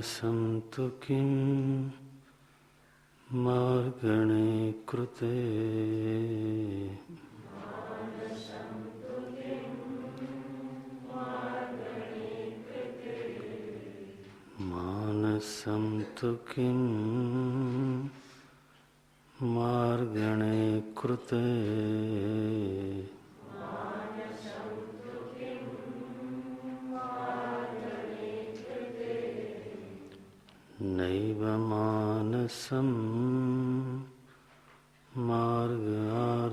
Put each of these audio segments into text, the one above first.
मानसं तु किं मार्गणे कृते मानसं तु किं मार्गणे कृते नैव मानसं मार्गार्जवात्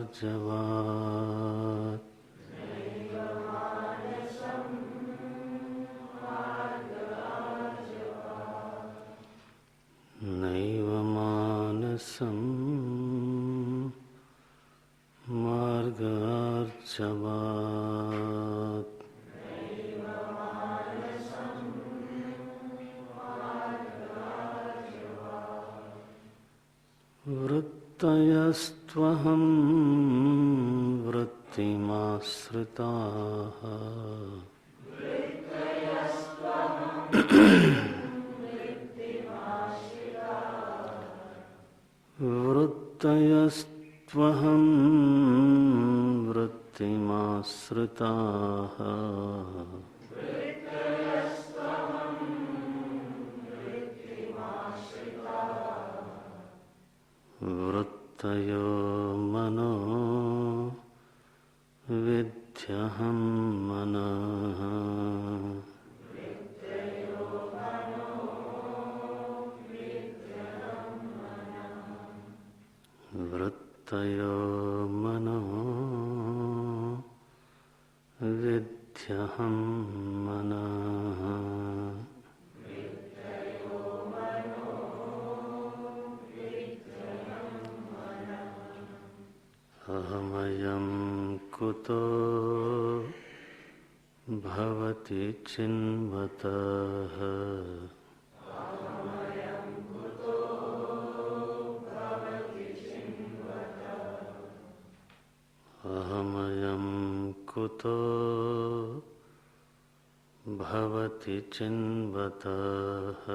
नैव मानसं मार्गार्जवात् वृत्तयस्त्वहं वृत्तिमाश्रिताः वृत्तयस्त्वहं वृत्तिमाश्रिताः वृत्तयो मनो विद्यहं मनः वृत्तयो मनो विद्यहं मनः अहमयं कुतो भवति चिन्वतः अहमयं कुतो भवति चिन्वतः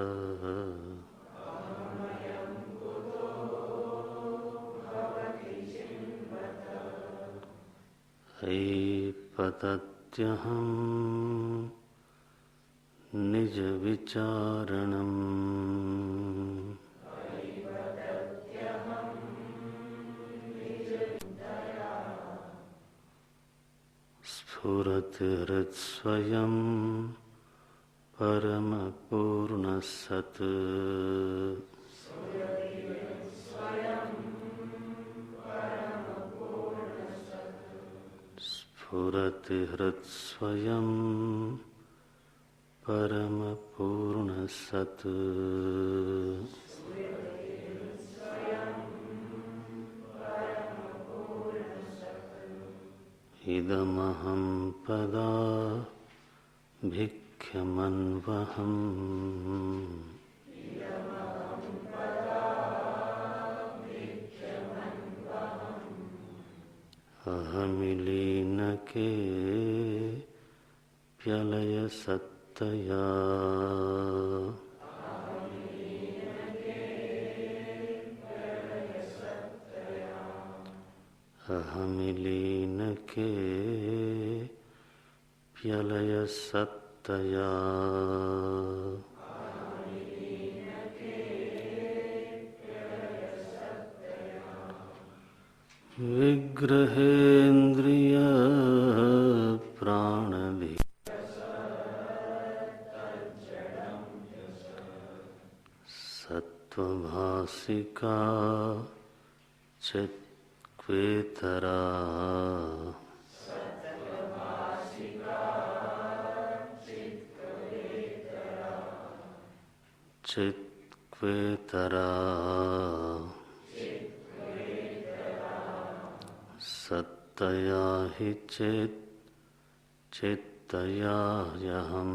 ऐपतत्यहं निजविचारणम् स्फुरति हृत्स्वयं परमपूर्णसत् स्फुरति हृत्स्वयं परमपूर्णसत् इदमहं पदाभिख्यमन्वहम् अहमिलीनके प्यलयसत्तया अहमिलीनके प्यलयसत्तया विग्रहेन्द्रिय प्राणधि सत्त्वभासिका चित्क्वेतरा चित्क्वेतरा सत्तया हि चेत् चित्तया ह्यहम्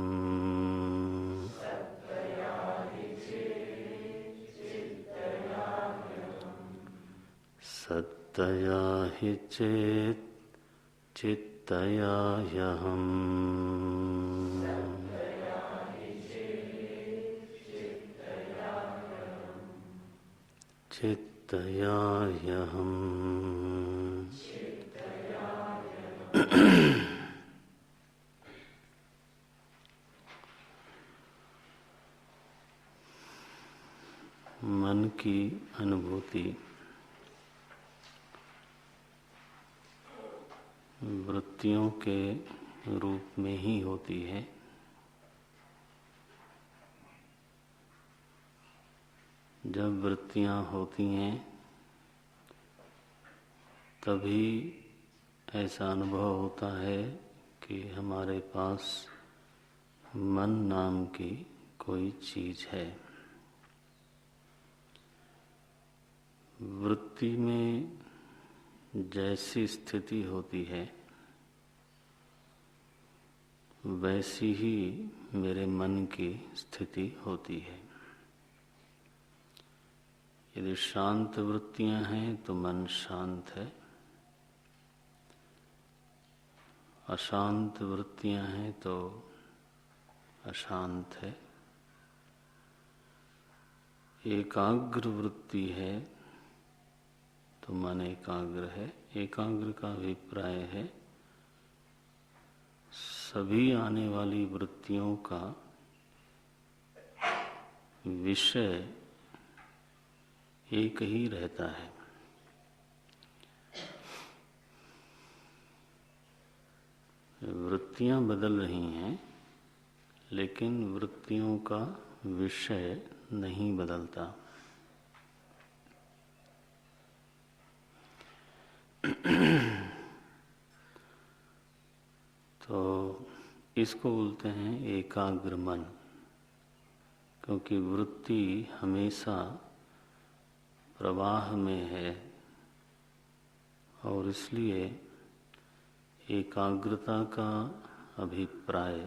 सत्तया हि चेत् चित्तया ह्यहम् चित्तया ह्यहम् मन की अनुभूति वृत्तियों के रूप में ही होती है। जब वृत्तियां होती हैं तभी ऐसा अनुभव होता है कि हमारे पास मन नाम की कोई चीज है। वृत्ति में जैसी स्थिति होती है वैसी ही मेरे मन की स्थिति होती है। यदि शांत वृत्तियां हैं तो मन शांत है, अशांत वृत्तियां हैं तो अशांत है। एकाग्र वृत्ति है तो मन एकाग्र है। एकाग्र का अभिप्राय है सभी आने वाली वृत्तियों का विषय एक ही रहता है। वृत्तियां बदल रही हैं लेकिन वृत्तियों का विषय नहीं बदलता। तो इसको बोलते हैं एकाग्र मन, क्योंकि वृत्ति हमेशा प्रवाह में है और इसलिए एकाग्रता का अभिप्राय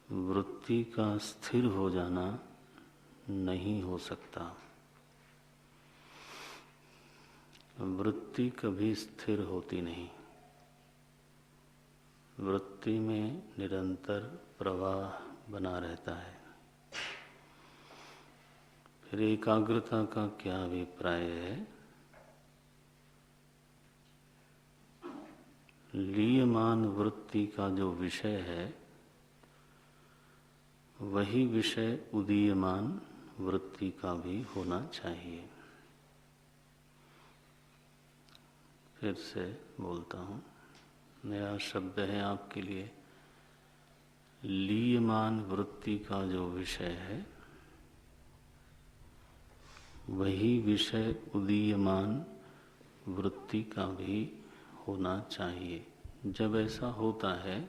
वृत्ति का स्थिर हो जाना नहीं हो सकता। वृत्ति कभी स्थिर होती नहीं। वृत्ति में निरंतर प्रवाह बना रहता है। फिर एकाग्रता का क्या अभिप्राय है? लीयमान वृत्ति का जो विषय है वही विषय उदीयमान वृत्ति का भी होना चाहिए। फिर से बोलता हूँ, नया शब्द है आपके लिए। लीयमान वृत्ति का जो विषय है वही विषय उदीयमान वृत्ति का भी होना चाहिए। जब ऐसा होता है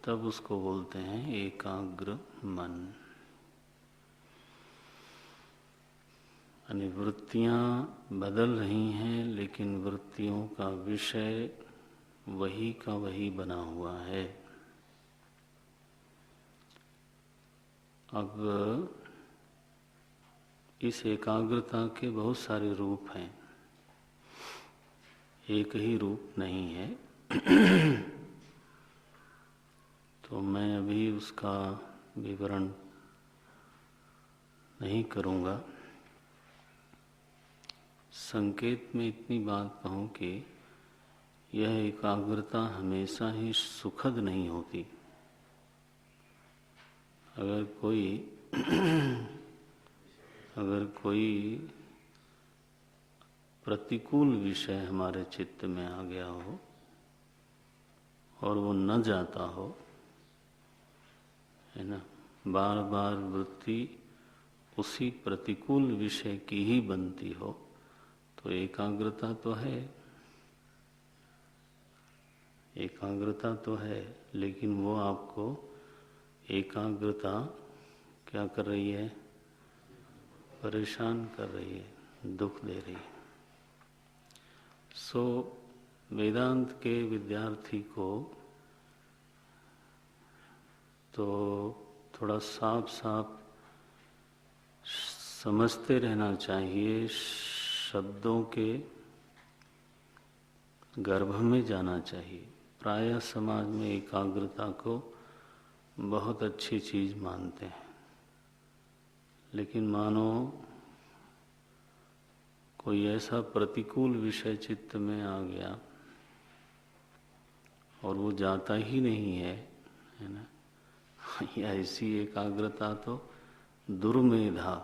तब उसको बोलते हैं एकाग्र मन। यानी वृत्तियां बदल रही हैं लेकिन वृत्तियों का विषय वही का वही बना हुआ है। अब इस एकाग्रता के बहुत सारे रूप हैं, एक ही रूप नहीं है। तो मैं अभी उसका विवरण नहीं करूँगा। संकेत में इतनी बात कहूँ कि यह एकाग्रता हमेशा ही सुखद नहीं होती। अगर कोई प्रतिकूल विषय हमारे चित्त में आ गया हो और वो न जाता हो, है ना, बार बार वृत्ति उसी प्रतिकूल विषय की ही बनती हो, तो एकाग्रता तो है, एकाग्रता तो है, लेकिन वो आपको एकाग्रता क्या कर रही है? परेशान कर रही है, दुख दे रही है। सो वेदांत के विद्यार्थी को तो थोड़ा साफ साफ समझते रहना चाहिए, शब्दों के गर्भ में जाना चाहिए। प्रायः समाज में एकाग्रता को बहुत अच्छी चीज मानते हैं, लेकिन मानो कोई ऐसा प्रतिकूल विषय चित्त में आ गया और वो जाता ही नहीं है ना, ऐसी एकाग्रता तो दुर्मेधा।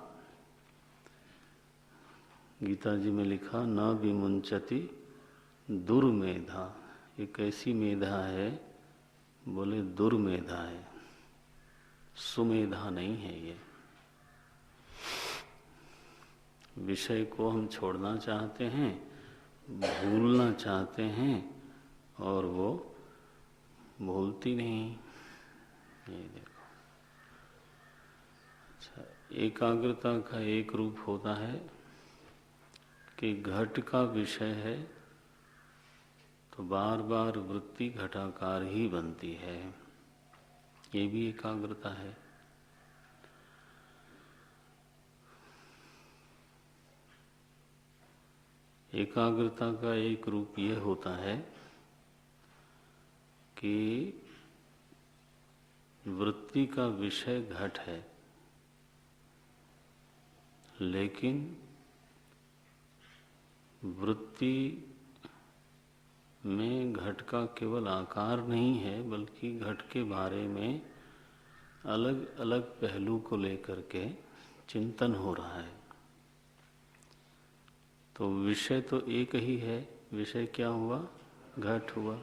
गीता जी में लिखा न विमुंचति दुर्मेधा, एक ऐसी मेधा है, बोले दुर्मेधा है, सुमेधा नहीं है ये। विषय को हम छोड़ना चाहते हैं, भूलना चाहते हैं और वो भूलती नहीं। ये देखो, अच्छा, एकाग्रता का एक रूप होता है कि घट का विषय है तो बार बार वृत्ति घटाकार ही बनती है, ये भी एकाग्रता है। एकाग्रता का एक रूप ये होता है कि वृत्ति का विषय घट है, लेकिन वृत्ति में घट का केवल आकार नहीं है, बल्कि घट के बारे में अलग अलग पहलू को लेकर के चिंतन हो रहा है। तो विषय तो एक ही है, विषय क्या हुआ? घट हुआ,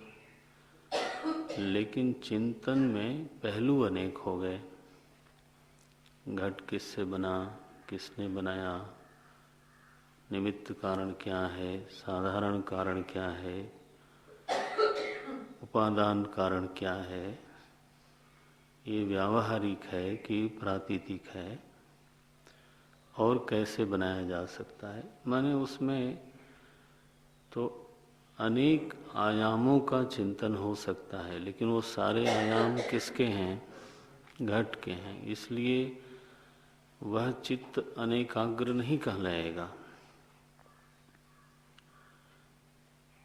लेकिन चिंतन में पहलू अनेक हो गए। घट किससे बना, किसने बनाया, निमित्त कारण क्या है, साधारण कारण क्या है, उपादान कारण क्या है, ये व्यावहारिक है कि प्रातीतिक है, और कैसे बनाया जा सकता है। माने उसमें तो अनेक आयामों का चिंतन हो सकता है, लेकिन वो सारे आयाम किसके हैं? घट के हैं। इसलिए वह चित्त अनेकाग्र नहीं कहलाएगा।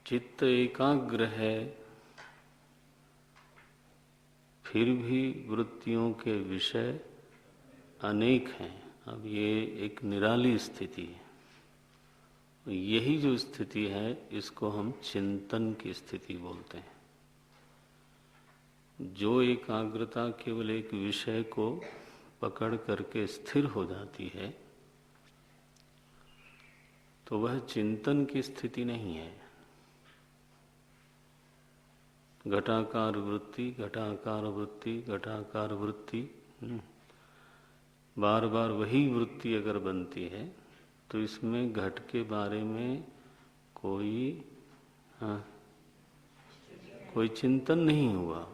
चित्त एकाग्र है, फिर भी वृत्तियों के विषय अनेक हैं। अब ये एक निराली स्थिति है। यही जो स्थिति है, इसको हम चिंतन की स्थिति बोलते हैं। जो एकाग्रता केवल एक विषय को पकड़ करके स्थिर हो जाती है, तो वह चिंतन की स्थिति नहीं है। घटाकार वृत्ति, घटाकार वृत्ति, घटाकार वृत्ति, बार बार वही वृत्ति अगर बनती है तो इसमें घट के बारे में कोई चिंतन नहीं हुआ।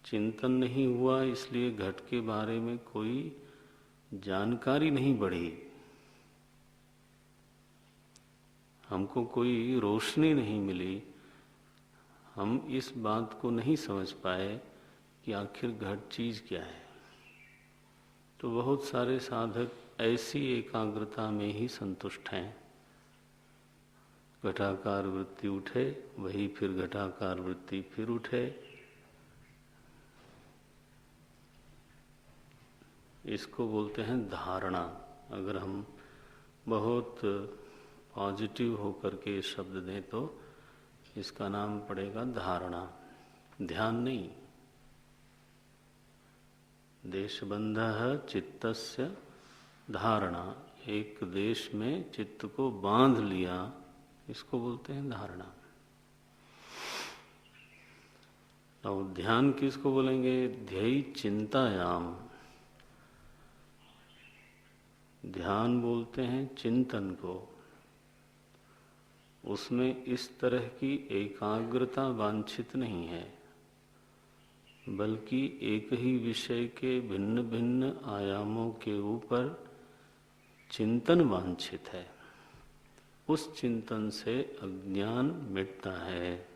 चिंतन नहीं हुआ, इसलिए घट के बारे में कोई जानकारी नहीं बढ़ी, हमको कोई रोशनी नहीं मिली, हम इस बात को नहीं समझ पाए कि आखिर घट चीज क्या है। तो बहुत सारे साधक ऐसी एकाग्रता में ही संतुष्ट हैं। घटाकार वृत्ति उठे, वही फिर घटाकार वृत्ति फिर उठे, इसको बोलते हैं धारणा। अगर हम बहुत पॉजिटिव होकर के शब्द दें तो इसका नाम पड़ेगा धारणा, ध्यान नहीं। देशबंधः चित्तस्य धारणा, एक देश में चित्त को बांध लिया, इसको बोलते हैं धारणा। और ध्यान किसको बोलेंगे? ध्येय चिंतायाम, ध्यान बोलते हैं चिंतन को। उसमें इस तरह की एकाग्रता वांछित नहीं है, बल्कि एक ही विषय के भिन्न भिन्न आयामों के ऊपर चिंतन वांछित है। उस चिंतन से अज्ञान मिटता है,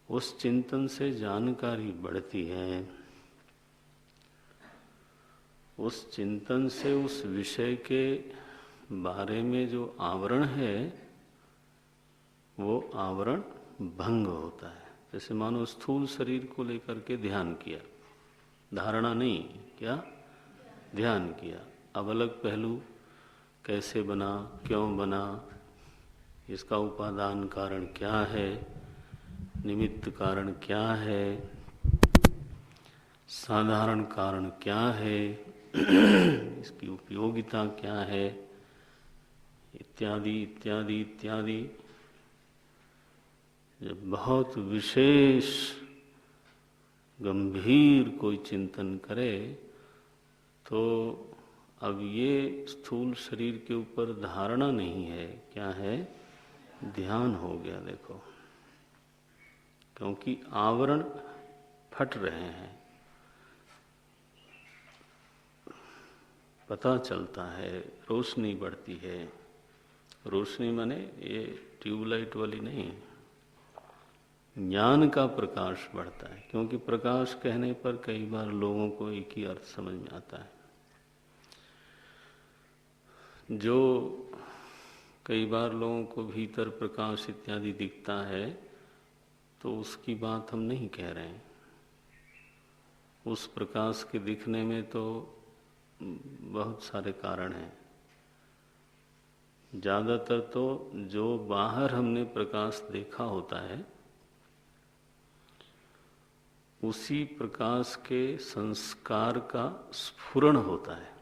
उस चिंतन से जानकारी बढ़ती है, उस चिंतन से उस विषय के बारे में जो आवरण है वो आवरण भंग होता है। जैसे मानो स्थूल शरीर को लेकर के ध्यान किया, धारणा नहीं, क्या ध्यान किया। अब अलग पहलू, कैसे बना, क्यों बना, इसका उपादान कारण क्या है, निमित्त कारण क्या है, साधारण कारण क्या है, इसकी उपयोगिता क्या है, इत्यादि इत्यादि इत्यादि। जब बहुत विशेष गंभीर कोई चिंतन करे तो अब ये स्थूल शरीर के ऊपर धारणा नहीं है, क्या है, ध्यान हो गया। देखो, क्योंकि आवरण फट रहे हैं, पता चलता है, रोशनी बढ़ती है। रोशनी माने ये ट्यूबलाइट वाली नहीं, ज्ञान का प्रकाश बढ़ता है। क्योंकि प्रकाश कहने पर कई बार लोगों को एक ही अर्थ समझ में आता है। जो कई बार लोगों को भीतर प्रकाश इत्यादि दिखता है तो उसकी बात हम नहीं कह रहे हैं। उस प्रकाश के दिखने में तो बहुत सारे कारण हैं। ज़्यादातर तो जो बाहर हमने प्रकाश देखा होता है उसी प्रकाश के संस्कार का स्फुरण होता है।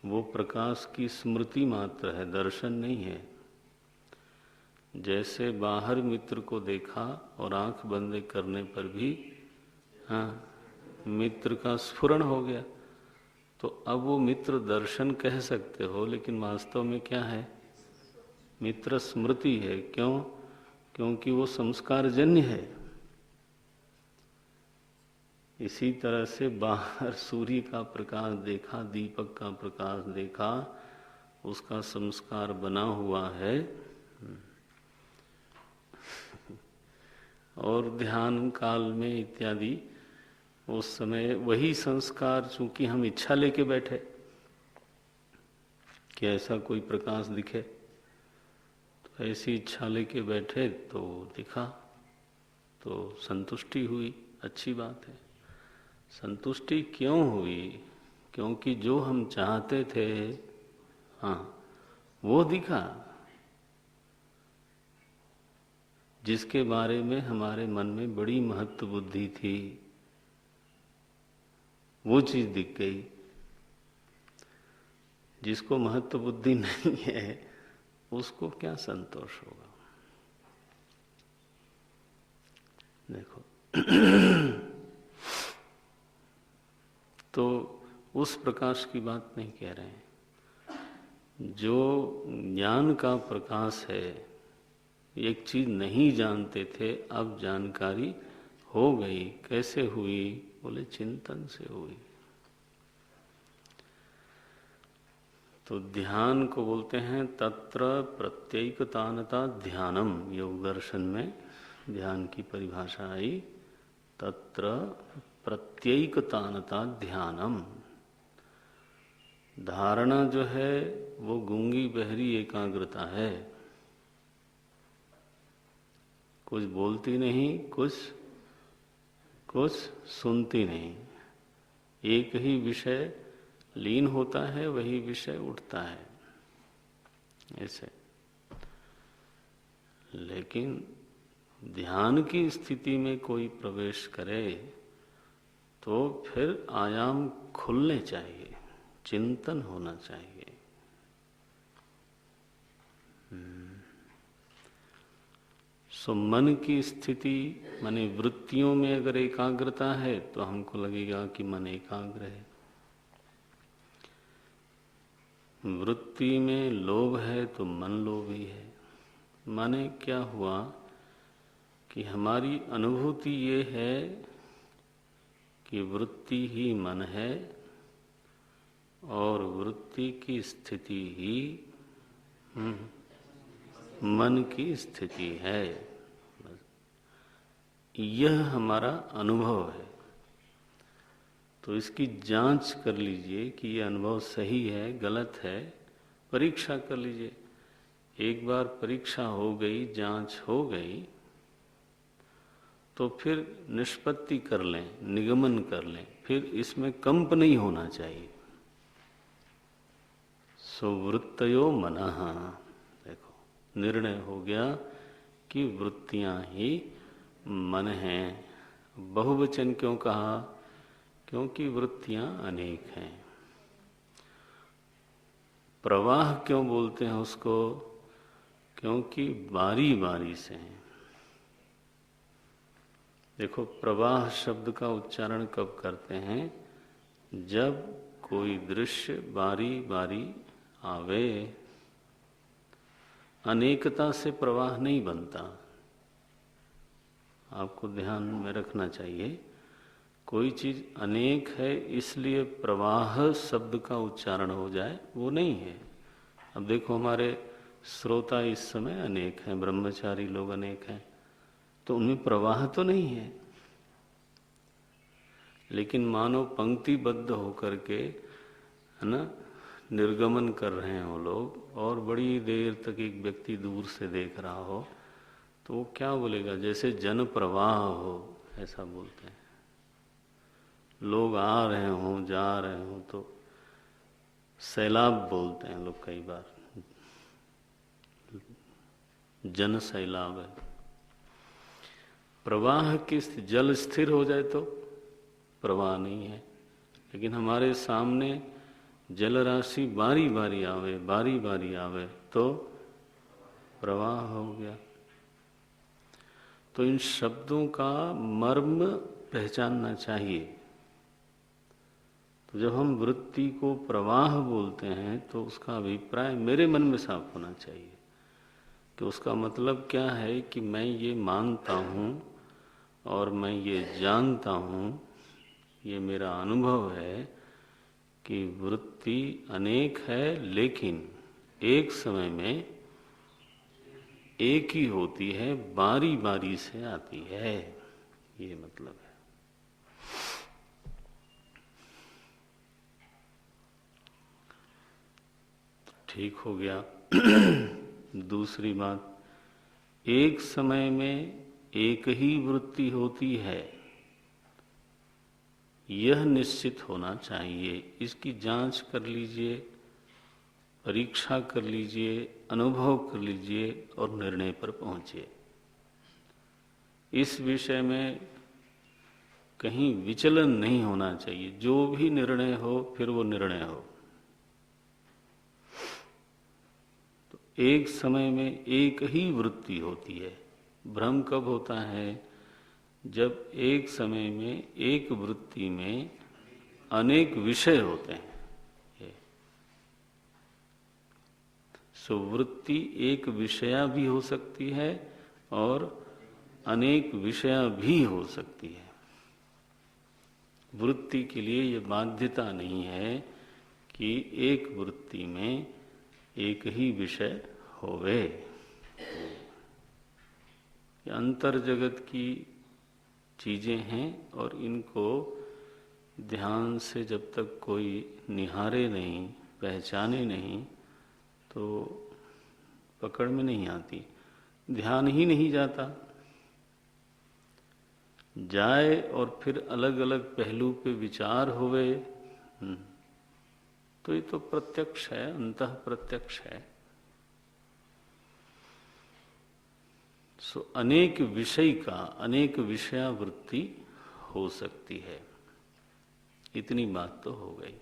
वो प्रकाश की स्मृति मात्र है, दर्शन नहीं है। जैसे बाहर मित्र को देखा और आंख बंद करने पर भी मित्र का स्फुरण हो गया, तो अब वो मित्र दर्शन कह सकते हो, लेकिन वास्तव में क्या है, मित्र स्मृति है। क्यों? क्योंकि वो संस्कारजन्य है। इसी तरह से बाहर सूर्य का प्रकाश देखा, दीपक का प्रकाश देखा, उसका संस्कार बना हुआ है। और ध्यान काल में इत्यादि उस समय वही संस्कार, चूंकि हम इच्छा लेके बैठे कि ऐसा कोई प्रकाश दिखे, तो ऐसी इच्छा लेके बैठे तो दिखा, तो संतुष्टि हुई, अच्छी बात है। संतुष्टि क्यों हुई? क्योंकि जो हम चाहते थे वो दिखा, जिसके बारे में हमारे मन में बड़ी महत्व बुद्धि थी, वो चीज दिख गई। जिसको महत्व बुद्धि नहीं है उसको क्या संतोष होगा? देखो तो उस प्रकाश की बात नहीं कह रहे हैं। जो ज्ञान का प्रकाश है, एक चीज नहीं जानते थे, अब जानकारी हो गई। कैसे हुई? बोले चिंतन से हुई। तो ध्यान को बोलते हैं तत्र प्रत्येकतानता ध्यानम। योग दर्शन में ध्यान की परिभाषा आई, तत्र प्रत्येकतानता ध्यानम। धारणा जो है वो गूंगी बहरी एकाग्रता है, कुछ बोलती नहीं, कुछ सुनती नहीं। एक ही विषय लीन होता है, वही विषय उठता है ऐसे। लेकिन ध्यान की स्थिति में कोई प्रवेश करे तो फिर आयाम खुलने चाहिए, चिंतन होना चाहिए। सो मन की स्थिति माने वृत्तियों में अगर एकाग्रता है तो हमको लगेगा कि मन एकाग्र है। वृत्ति में लोभ है तो मन लोभी है। माने क्या हुआ कि हमारी अनुभूति ये है कि वृत्ति ही मन है और वृत्ति की स्थिति ही मन की स्थिति है। यह हमारा अनुभव है। तो इसकी जांच कर लीजिए कि ये अनुभव सही है, गलत है, परीक्षा कर लीजिए। एक बार परीक्षा हो गई, जांच हो गई, तो फिर निष्पत्ति कर लें, निगमन कर लें, फिर इसमें कंप नहीं होना चाहिए। सुवृत्तयो मनः, देखो निर्णय हो गया कि वृत्तियां ही मन हैं। बहुवचन क्यों कहा? क्योंकि वृत्तियां अनेक हैं। प्रवाह क्यों बोलते हैं उसको? क्योंकि बारी बारी से हैं। देखो, प्रवाह शब्द का उच्चारण कब करते हैं? जब कोई दृश्य बारी बारी आवे। अनेकता से प्रवाह नहीं बनता, आपको ध्यान में रखना चाहिए। कोई चीज अनेक है इसलिए प्रवाह शब्द का उच्चारण हो जाए, वो नहीं है। अब देखो, हमारे श्रोता इस समय अनेक हैं, ब्रह्मचारी लोग अनेक हैं, तो उनमें प्रवाह तो नहीं है। लेकिन मानो पंक्तिबद्ध होकर के, है ना, निर्गमन कर रहे हैं वो लोग, और बड़ी देर तक एक व्यक्ति दूर से देख रहा हो, तो वो क्या बोलेगा? जैसे जन प्रवाह हो, ऐसा बोलते हैं। लोग आ रहे हों, जा रहे हों, तो सैलाब बोलते हैं लोग कई बार। जन सैलाब है। प्रवाह की जल स्थिर हो जाए तो प्रवाह नहीं है। लेकिन हमारे सामने जल राशि बारी बारी आवे, बारी बारी आवे, तो प्रवाह हो गया। तो इन शब्दों का मर्म पहचानना चाहिए। तो जब हम वृत्ति को प्रवाह बोलते हैं तो उसका अभिप्राय मेरे मन में साफ होना चाहिए कि उसका मतलब क्या है कि मैं ये मानता हूँ और मैं ये जानता हूँ, ये मेरा अनुभव है कि वृत्ति अनेक है, लेकिन एक समय में एक ही होती है, बारी बारी से आती है, ये मतलब है। ठीक हो गया। दूसरी बात, एक समय में एक ही वृत्ति होती है, यह निश्चित होना चाहिए। इसकी जांच कर लीजिए, परीक्षा कर लीजिए, अनुभव कर लीजिए और निर्णय पर पहुंचिए। इस विषय में कहीं विचलन नहीं होना चाहिए। जो भी निर्णय हो, फिर वो निर्णय हो। तो एक समय में एक ही वृत्ति होती है। भ्रम कब होता है? जब एक समय में एक वृत्ति में अनेक विषय होते हैं। सो वृत्ति एक विषया भी हो सकती है और अनेक विषया भी हो सकती है। वृत्ति के लिए यह बाध्यता नहीं है कि एक वृत्ति में एक ही विषय होवे। अंतर जगत की चीजें हैं और इनको ध्यान से जब तक कोई निहारे नहीं, पहचाने नहीं, तो पकड़ में नहीं आती। ध्यान ही नहीं जाता। जाए और फिर अलग अलग पहलू पे विचार हुए, तो ये तो प्रत्यक्ष है, अंतः प्रत्यक्ष है। सो अनेक विषय का, अनेक विषयावृत्ति हो सकती है। इतनी बात तो हो गई।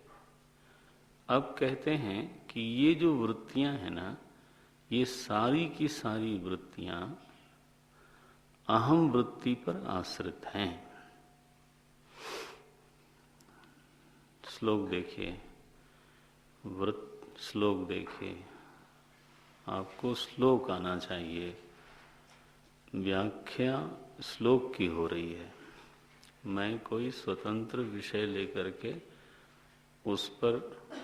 अब कहते हैं कि ये जो वृत्तियां हैं ना, ये सारी की सारी वृत्तियां अहम वृत्ति पर आश्रित हैं। श्लोक देखिए, श्लोक देखिए। आपको श्लोक आना चाहिए। व्याख्या श्लोक की हो रही है। मैं कोई स्वतंत्र विषय लेकर के उस पर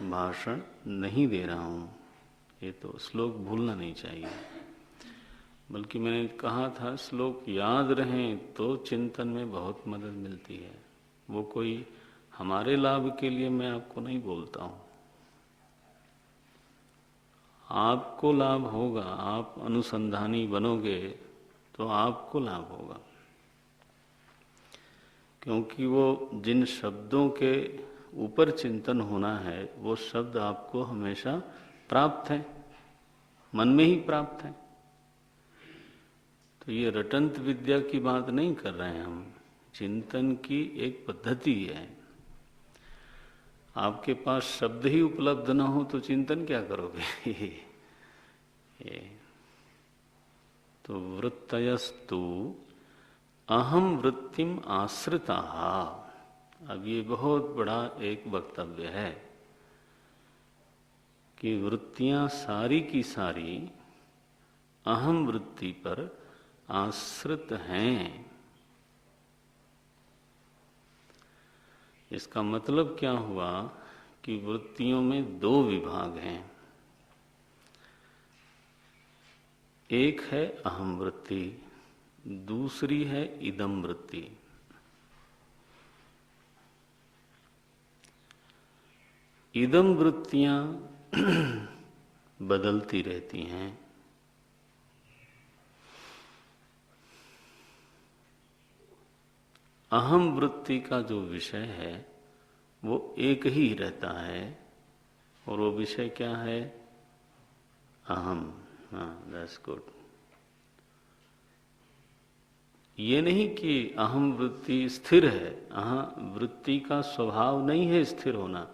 भाषण नहीं दे रहा हूँ। ये तो श्लोक भूलना नहीं चाहिए। बल्कि मैंने कहा था, श्लोक याद रहें तो चिंतन में बहुत मदद मिलती है। वो कोई हमारे लाभ के लिए मैं आपको नहीं बोलता हूँ। आपको लाभ होगा, आप अनुसंधानी बनोगे तो आपको लाभ होगा। क्योंकि वो जिन शब्दों के ऊपर चिंतन होना है वो शब्द आपको हमेशा प्राप्त है, मन में ही प्राप्त है। तो ये रटंत विद्या की बात नहीं कर रहे हैं हम, चिंतन की एक पद्धति है। आपके पास शब्द ही उपलब्ध ना हो तो चिंतन क्या करोगे? ये तो वृत्तयस्तु अहम वृत्तिम आश्रिता। अब ये बहुत बड़ा एक वक्तव्य है कि वृत्तियां सारी की सारी अहम वृत्ति पर आश्रित हैं। इसका मतलब क्या हुआ कि वृत्तियों में दो विभाग हैं। एक है अहम वृत्ति, दूसरी है इदम वृत्ति। इदम वृत्तियां बदलती रहती हैं। अहम वृत्ति का जो विषय है वो एक ही रहता है, और वो विषय क्या है? अहम। हाँ, दैट्स गुड। ये नहीं कि अहम वृत्ति स्थिर है, अहम वृत्ति का स्वभाव नहीं है स्थिर होना।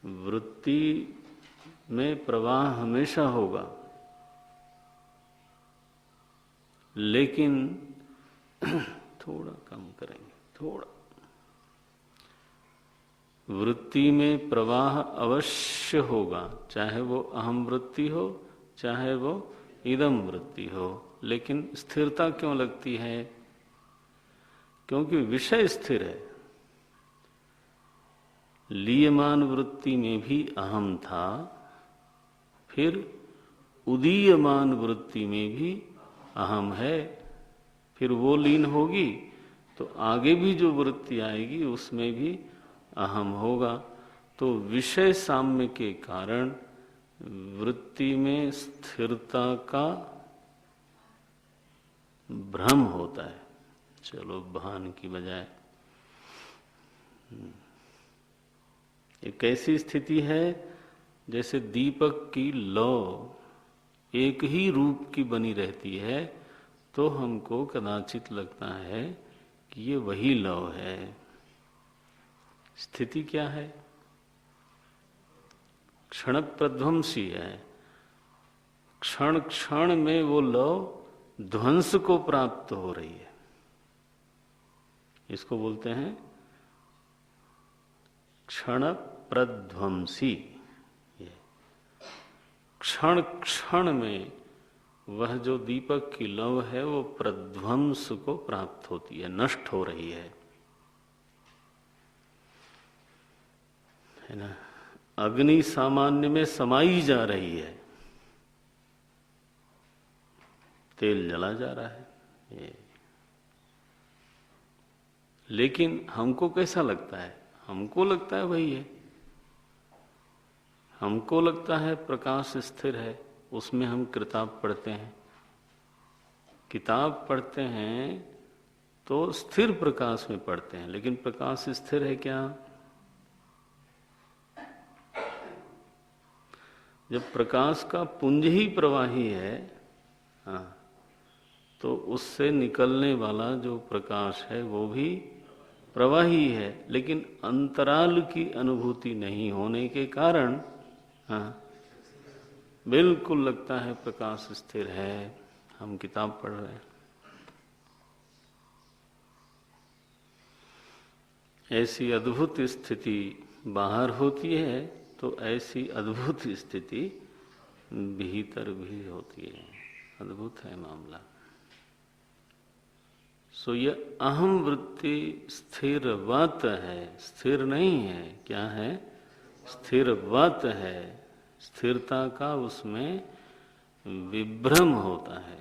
वृत्ति में प्रवाह हमेशा होगा, लेकिन थोड़ा कम करेंगे, थोड़ा। वृत्ति में प्रवाह अवश्य होगा, चाहे वो अहम वृत्ति हो चाहे वो इदम वृत्ति हो। लेकिन स्थिरता क्यों लगती है? क्योंकि विषय स्थिर है। लीयमान वृत्ति में भी अहम था, फिर उदीयमान वृत्ति में भी अहम है, फिर वो लीन होगी तो आगे भी जो वृत्ति आएगी उसमें भी अहम होगा। तो विषय साम्य के कारण वृत्ति में स्थिरता का भ्रम होता है। चलो, भान की बजाय एक ऐसी स्थिति है जैसे दीपक की लौ एक ही रूप की बनी रहती है, तो हमको कदाचित लगता है कि ये वही लौ है। स्थिति क्या है? क्षण प्रध्वंसी है। क्षण क्षण में वो लौ ध्वंस को प्राप्त हो रही है। इसको बोलते हैं क्षण प्रध्वंसी। क्षण क्षण में वह जो दीपक की लौ है वो प्रध्वंस को प्राप्त होती है, नष्ट हो रही है ना। अग्नि सामान्य में समाई जा रही है, तेल जला जा रहा है। लेकिन हमको कैसा लगता है? हमको लगता है वही है। हमको लगता है प्रकाश स्थिर है, उसमें हम किताब पढ़ते हैं। किताब पढ़ते हैं तो स्थिर प्रकाश में पढ़ते हैं, लेकिन प्रकाश स्थिर है क्या? जब प्रकाश का पुंज ही प्रवाही है, हाँ, तो उससे निकलने वाला जो प्रकाश है वो भी प्रवाही है, लेकिन अंतराल की अनुभूति नहीं होने के कारण हाँ, बिल्कुल लगता है प्रकाश स्थिर है, हम किताब पढ़ रहे हैं। ऐसी अद्भुत स्थिति बाहर होती है तो ऐसी अद्भुत स्थिति भीतर भी होती है। अद्भुत है मामला। सो ये अहम वृत्ति स्थिरवत है, स्थिर नहीं है। क्या है? स्थिरवत है। स्थिरता का उसमें विभ्रम होता है।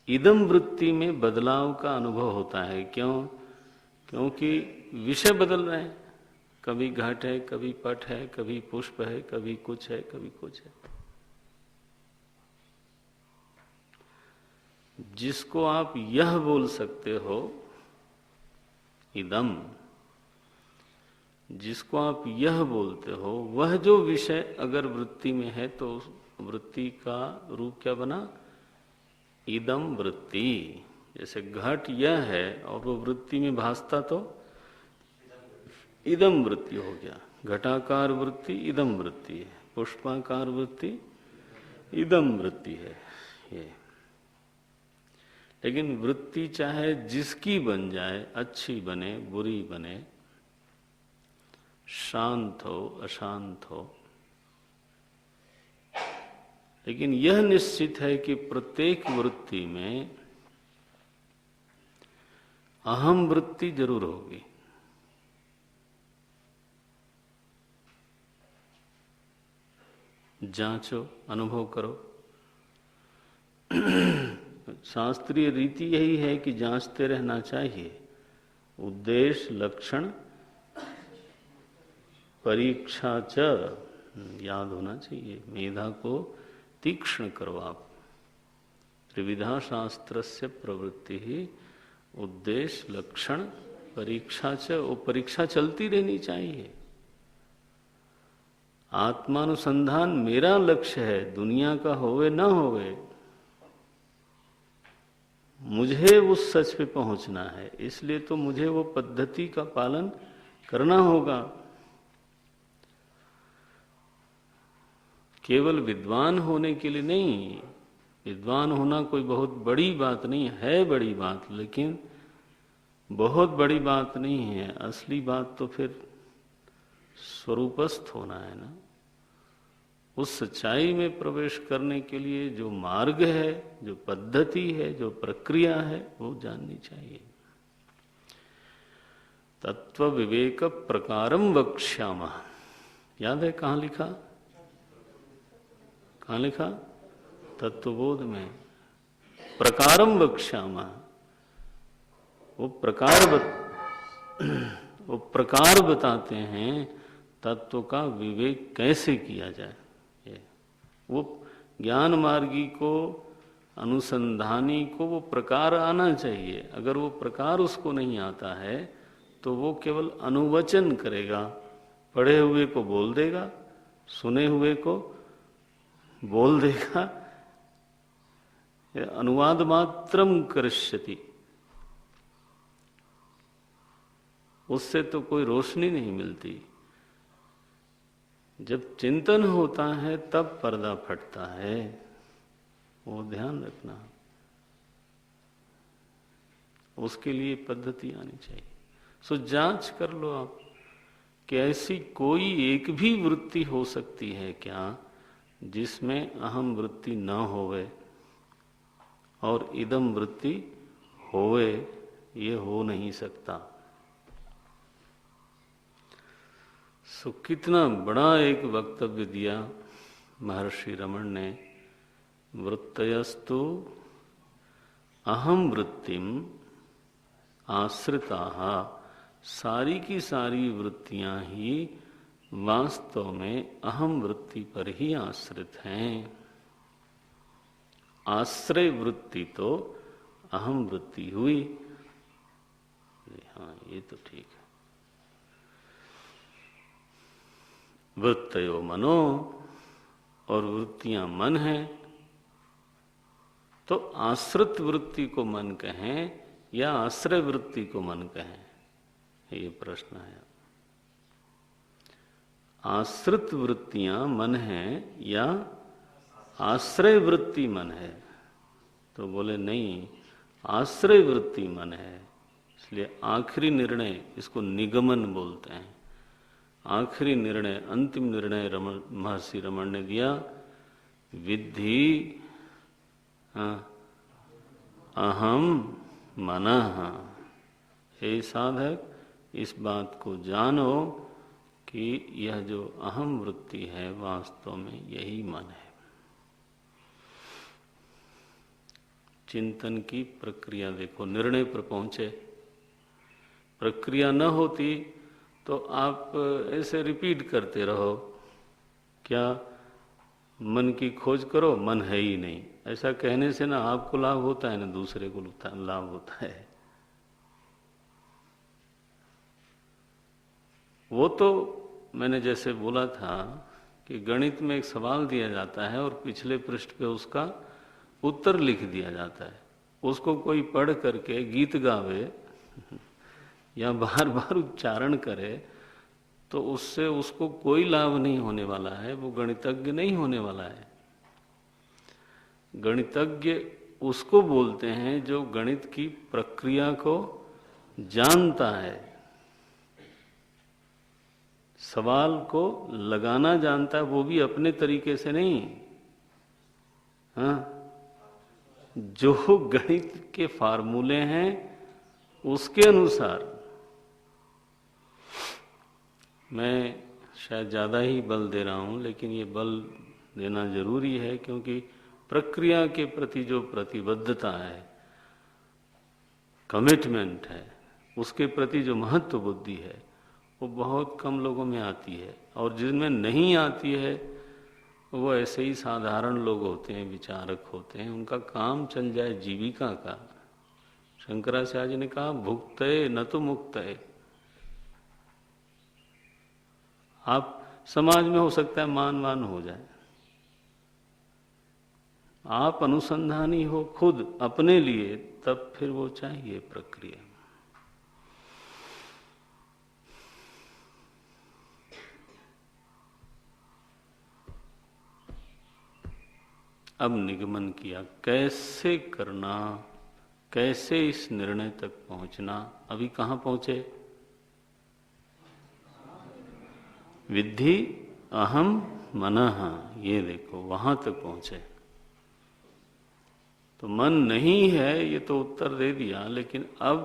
इदम वृत्ति में बदलाव का अनुभव होता है। क्यों? क्योंकि विषय बदल रहे हैं। कभी घट है, कभी पट है, कभी पुष्प है, कभी कुछ है, कभी कुछ है। जिसको आप यह बोल सकते हो, इदम, जिसको आप यह बोलते हो, वह जो विषय अगर वृत्ति में है तो वृत्ति का रूप क्या बना? इदम वृत्ति। जैसे घट यह है और वो वृत्ति में भासता तो इदम वृत्ति हो गया। घटाकार वृत्ति इदम वृत्ति है, पुष्पाकार वृत्ति इदम वृत्ति है ये। लेकिन वृत्ति चाहे जिसकी बन जाए, अच्छी बने बुरी बने, शांत हो अशांत हो, लेकिन यह निश्चित है कि प्रत्येक वृत्ति में अहम वृत्ति जरूर होगी। जांचो, अनुभव करो। शास्त्रीय रीति यही है कि जांचते रहना चाहिए। उद्देश्य, लक्षण, परीक्षा च, याद होना चाहिए। मेधा को तीक्ष्ण करो आप। त्रिविधा शास्त्रस्य प्रवृत्ति ही उद्देश्य, लक्षण, परीक्षा च। वो परीक्षा चलती रहनी चाहिए। आत्मानुसंधान मेरा लक्ष्य है, दुनिया का होवे ना होवे, मुझे उस सच पे पहुंचना है। इसलिए तो मुझे वो पद्धति का पालन करना होगा। केवल विद्वान होने के लिए नहीं। विद्वान होना कोई बहुत बड़ी बात नहीं है, बड़ी बात, लेकिन बहुत बड़ी बात नहीं है। असली बात तो फिर स्वरूपस्थ होना है ना। उस सच्चाई में प्रवेश करने के लिए जो मार्ग है, जो पद्धति है, जो प्रक्रिया है, वो जाननी चाहिए। तत्व विवेक प्रकारम वक्ष्यामः। याद है कहाँ लिखा? कहाँ लिखा? तत्वबोध में। प्रकारम वक्ष्यामः। वो प्रकार बताते हैं तत्व का विवेक कैसे किया जाए। वो ज्ञान मार्गी को, अनुसंधानी को वो प्रकार आना चाहिए। अगर वो प्रकार उसको नहीं आता है तो वो केवल अनुवचन करेगा, पढ़े हुए को बोल देगा, सुने हुए को बोल देगा, अनुवाद मात्रम करिष्यति। उससे तो कोई रोशनी नहीं मिलती। जब चिंतन होता है तब पर्दा फटता है, वो ध्यान रखना। उसके लिए पद्धति आनी चाहिए। सो जांच कर लो आप कि ऐसी कोई एक भी वृत्ति हो सकती है क्या जिसमें अहम वृत्ति न होवे और इदम वृत्ति होवे। ये हो नहीं सकता। सो कितना बड़ा एक वक्तव्य दिया महर्षि रमण ने। वृत्तयस्तु अहम वृत्तिम आश्रिताः। सारी की सारी वृत्तियां ही वास्तव में अहम वृत्ति पर ही आश्रित हैं। आश्रय वृत्ति तो अहम वृत्ति हुई। हाँ, ये तो ठीक है। वृत्तयो मनो, और वृत्तियां मन है। तो आश्रित वृत्ति को मन कहें या आश्रय वृत्ति को मन कहें, ये प्रश्न है। आश्रित वृत्तियां मन है या आश्रय वृत्ति मन है? तो बोले नहीं, आश्रय वृत्ति मन है। इसलिए आखिरी निर्णय, इसको निगमन बोलते हैं। आखिरी निर्णय, अंतिम निर्णय महर्षि रमण ने दिया। विद्धि अहम मनः। हे साधक, इस बात को जानो कि यह जो अहम वृत्ति है वास्तव में यही मन है। चिंतन की प्रक्रिया देखो, निर्णय पर पहुंचे। प्रक्रिया न होती तो आप ऐसे रिपीट करते रहो। क्या? मन की खोज करो, मन है ही नहीं, ऐसा कहने से ना आपको लाभ होता है ना दूसरे को लाभ होता है। वो तो मैंने जैसे बोला था कि गणित में एक सवाल दिया जाता है और पिछले पृष्ठ पे उसका उत्तर लिख दिया जाता है। उसको कोई पढ़ करके गीत गावे या बार बार उच्चारण करे तो उससे उसको कोई लाभ नहीं होने वाला है, वो गणितज्ञ नहीं होने वाला है। गणितज्ञ उसको बोलते हैं जो गणित की प्रक्रिया को जानता है, सवाल को लगाना जानता है, वो भी अपने तरीके से नहीं। हाँ, जो गणित के फार्मूले हैं उसके अनुसार। मैं शायद ज़्यादा ही बल दे रहा हूँ, लेकिन ये बल देना जरूरी है क्योंकि प्रक्रिया के प्रति जो प्रतिबद्धता है, कमिटमेंट है, उसके प्रति जो महत्व बुद्धि है वो बहुत कम लोगों में आती है। और जिनमें नहीं आती है वो ऐसे ही साधारण लोग होते हैं, विचारक होते हैं, उनका काम चल जाए जीविका का। शंकराचार्य ने कहा भुक्तये न तो मुक्तये। आप समाज में हो सकता है मान हो जाए, आप अनुसंधानी हो खुद अपने लिए, तब फिर वो चाहिए प्रक्रिया। अब निगमन किया कैसे करना, कैसे इस निर्णय तक पहुंचना। अभी कहां पहुंचे? विद्धि अहम मनः, ये देखो वहां तक पहुंचे। तो मन नहीं है ये तो उत्तर दे दिया, लेकिन अब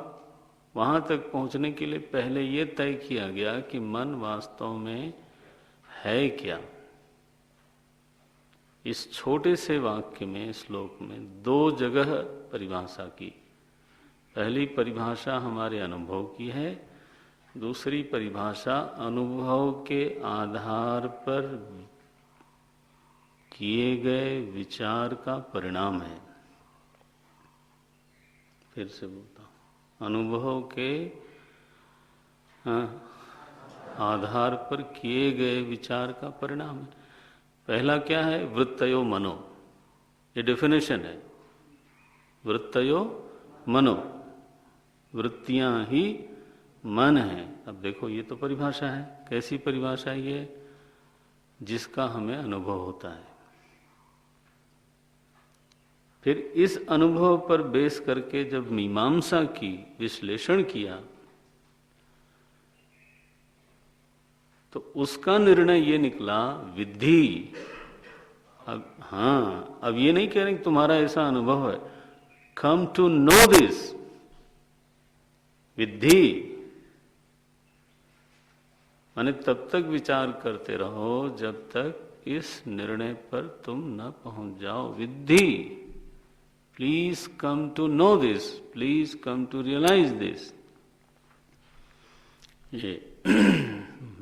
वहां तक पहुंचने के लिए पहले ये तय किया गया कि मन वास्तव में है क्या। इस छोटे से वाक्य में, श्लोक में दो जगह परिभाषा की। पहली परिभाषा हमारे अनुभव की है, दूसरी परिभाषा अनुभव के आधार पर किए गए विचार का परिणाम है। फिर से बोलता हूं, अनुभव के आधार पर किए गए विचार का परिणाम है। पहला क्या है? वृत्तयो मनो, ये डेफिनेशन है। वृत्तयो मनो, वृत्तियां ही मन है। अब देखो ये तो परिभाषा है। कैसी परिभाषा है ये? जिसका हमें अनुभव होता है। फिर इस अनुभव पर बेस करके जब मीमांसा की, विश्लेषण किया, तो उसका निर्णय ये निकला विद्धि। अब ये नहीं कह रहे कि तुम्हारा ऐसा अनुभव है, कम टू नो दिस, विद्धि। माने तब तक विचार करते रहो जब तक इस निर्णय पर तुम न पहुंच जाओ। Viddhi, please come to know this, please come to realise this. ये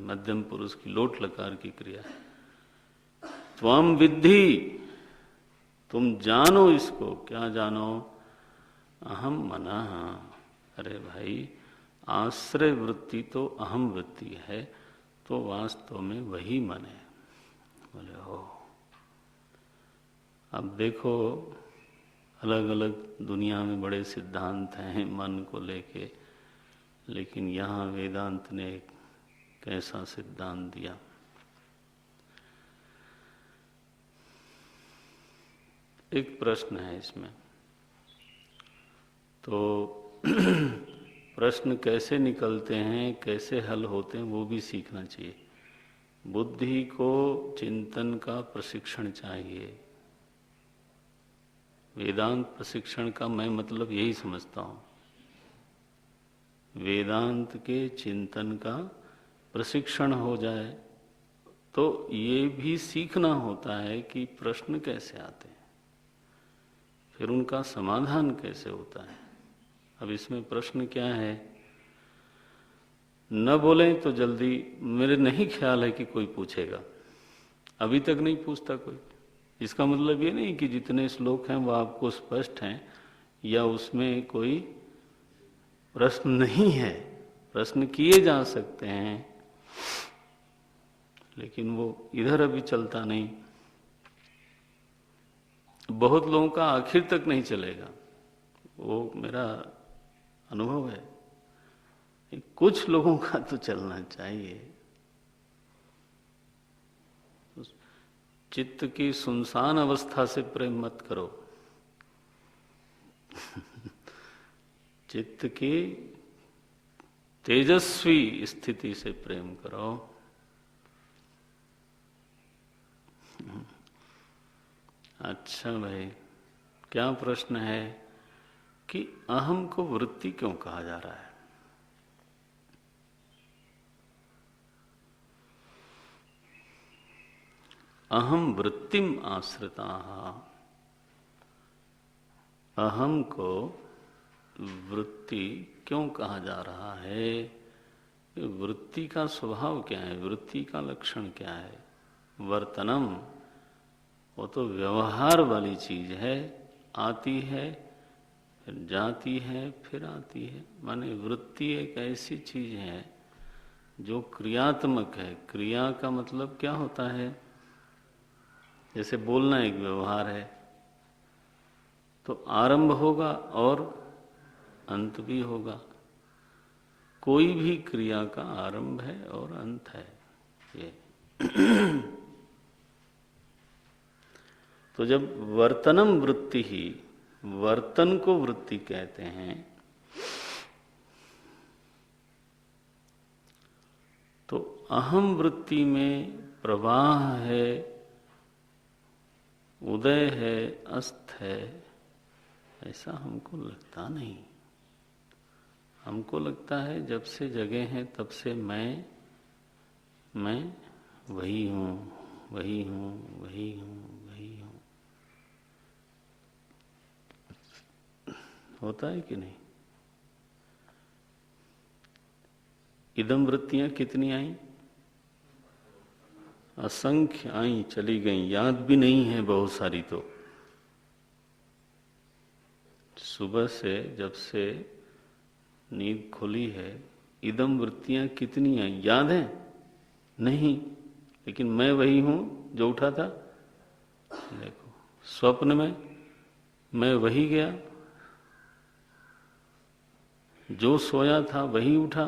मध्यम पुरुष की लोट लकार की क्रिया है। त्वम विद्धि, तुम जानो इसको। क्या जानो? अहम मनः। अरे भाई, आश्रय वृत्ति तो अहम वृत्ति है, तो वास्तव में वही मन है। बोले हो। अब देखो, अलग अलग दुनिया में बड़े सिद्धांत हैं मन को लेके, लेकिन यहाँ वेदांत ने एक कैसा सिद्धांत दिया। एक प्रश्न है इसमें, तो प्रश्न कैसे निकलते हैं, कैसे हल होते हैं, वो भी सीखना चाहिए। बुद्धि को चिंतन का प्रशिक्षण चाहिए। वेदांत प्रशिक्षण का मैं मतलब यही समझता हूँ। वेदांत के चिंतन का प्रशिक्षण हो जाए तो ये भी सीखना होता है कि प्रश्न कैसे आते हैं, फिर उनका समाधान कैसे होता है। अब इसमें प्रश्न क्या है? न बोलें तो जल्दी, मेरे नहीं ख्याल है कि कोई पूछेगा। अभी तक नहीं पूछता कोई। इसका मतलब ये नहीं कि जितने श्लोक हैं वो आपको स्पष्ट हैं या उसमें कोई प्रश्न नहीं है। प्रश्न किए जा सकते हैं, लेकिन वो इधर अभी चलता नहीं। बहुत लोगों का आखिर तक नहीं चलेगा, वो मेरा अनुभव है। कुछ लोगों का तो चलना चाहिए। चित्त की सुनसान अवस्था से प्रेम मत करो। चित्त की तेजस्वी स्थिति से प्रेम करो। अच्छा भाई, क्या प्रश्न है कि अहम को वृत्ति क्यों कहा जा रहा है? अहम वृत्तिम आश्रिता। अहम को वृत्ति क्यों कहा जा रहा है? वृत्ति का स्वभाव क्या है? वृत्ति का लक्षण क्या है? वर्तनम, वो तो व्यवहार वाली चीज है। आती है, फिर जाती है, फिर आती है। माने वृत्ति एक ऐसी चीज है जो क्रियात्मक है। क्रिया का मतलब क्या होता है? जैसे बोलना एक व्यवहार है, तो आरंभ होगा और अंत भी होगा। कोई भी क्रिया का आरंभ है और अंत है ये। तो जब वर्तनम वृत्ति ही, वर्तन को वृत्ति कहते हैं, तो अहम वृत्ति में प्रवाह है, उदय है, अस्त है, ऐसा हमको लगता नहीं। हमको लगता है जब से जगे हैं तब से मैं वही हूँ, वही हूँ, वही हूँ, वही हूँ। होता है कि नहीं? इदम वृत्तियां कितनी आई? असंख्य आई, चली गई, याद भी नहीं है बहुत सारी। तो सुबह से जब से नींद खुली है, इदम वृत्तियां कितनी आई याद है? नहीं। लेकिन मैं वही हूं जो उठा था। देखो, स्वप्न में मैं वही गया, जो सोया था वही उठा।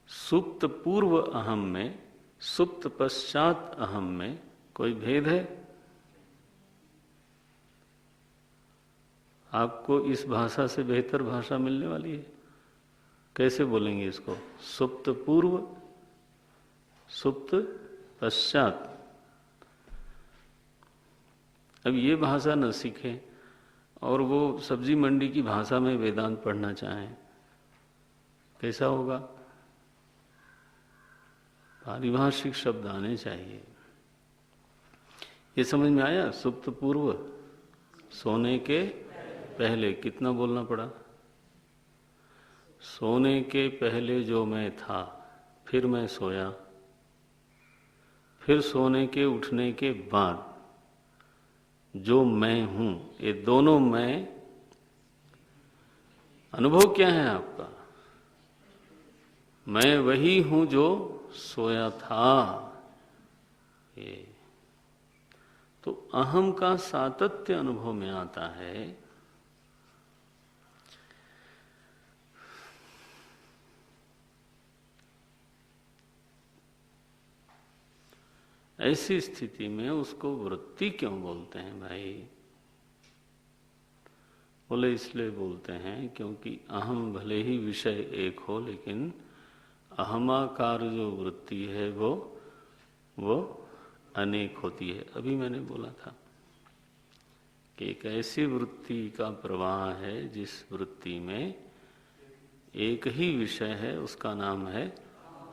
सुप्त पूर्व अहम में, सुप्त पश्चात अहम में कोई भेद है? आपको इस भाषा से बेहतर भाषा मिलने वाली है? कैसे बोलेंगे इसको? सुप्त पूर्व, सुप्त पश्चात। अब ये भाषा न सीखें और वो सब्जी मंडी की भाषा में वेदांत पढ़ना चाहें, कैसा होगा? पारिभाषिक शब्द आने चाहिए। ये समझ में आया? सुप्त पूर्व, सोने के पहले। कितना बोलना पड़ा? सोने के पहले जो मैं था, फिर मैं सोया, फिर सोने के उठने के बाद जो मैं हूं, ये दोनों मैं। अनुभव क्या है आपका? मैं वही हूं जो सोया था। ये तो अहम का सातत्य अनुभव में आता है। ऐसी स्थिति में उसको वृत्ति क्यों बोलते हैं भाई? बोले इसलिए बोलते हैं क्योंकि अहम भले ही विषय एक हो, लेकिन अहमाकार जो वृत्ति है वो अनेक होती है। अभी मैंने बोला था कि एक ऐसी वृत्ति का प्रवाह है जिस वृत्ति में एक ही विषय है, उसका नाम है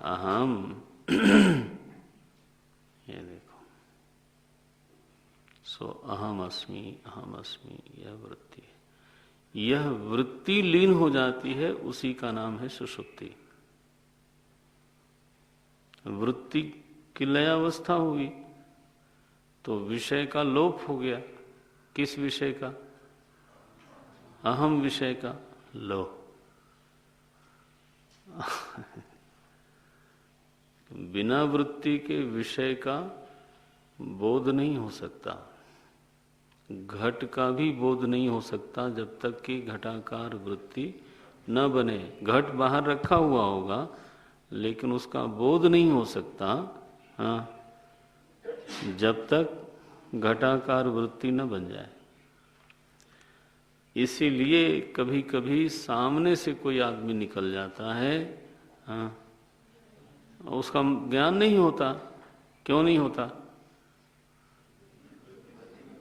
अहम। ये देखो, सो अहम अस्मि, अहम अस्मि, यह वृत्ति है। यह वृत्ति लीन हो जाती है, उसी का नाम है सुषुप्ति। वृत्ति कि लयावस्था हुई, तो विषय का लोप हो गया। किस विषय का? अहम विषय का। लो बिना वृत्ति के विषय का बोध नहीं हो सकता। घट का भी बोध नहीं हो सकता जब तक कि घटाकार वृत्ति न बने। घट बाहर रखा हुआ होगा लेकिन उसका बोध नहीं हो सकता, हाँ, जब तक घटाकार वृत्ति न बन जाए। इसीलिए कभी कभी सामने से कोई आदमी निकल जाता है, हाँ, उसका ज्ञान नहीं होता। क्यों नहीं होता?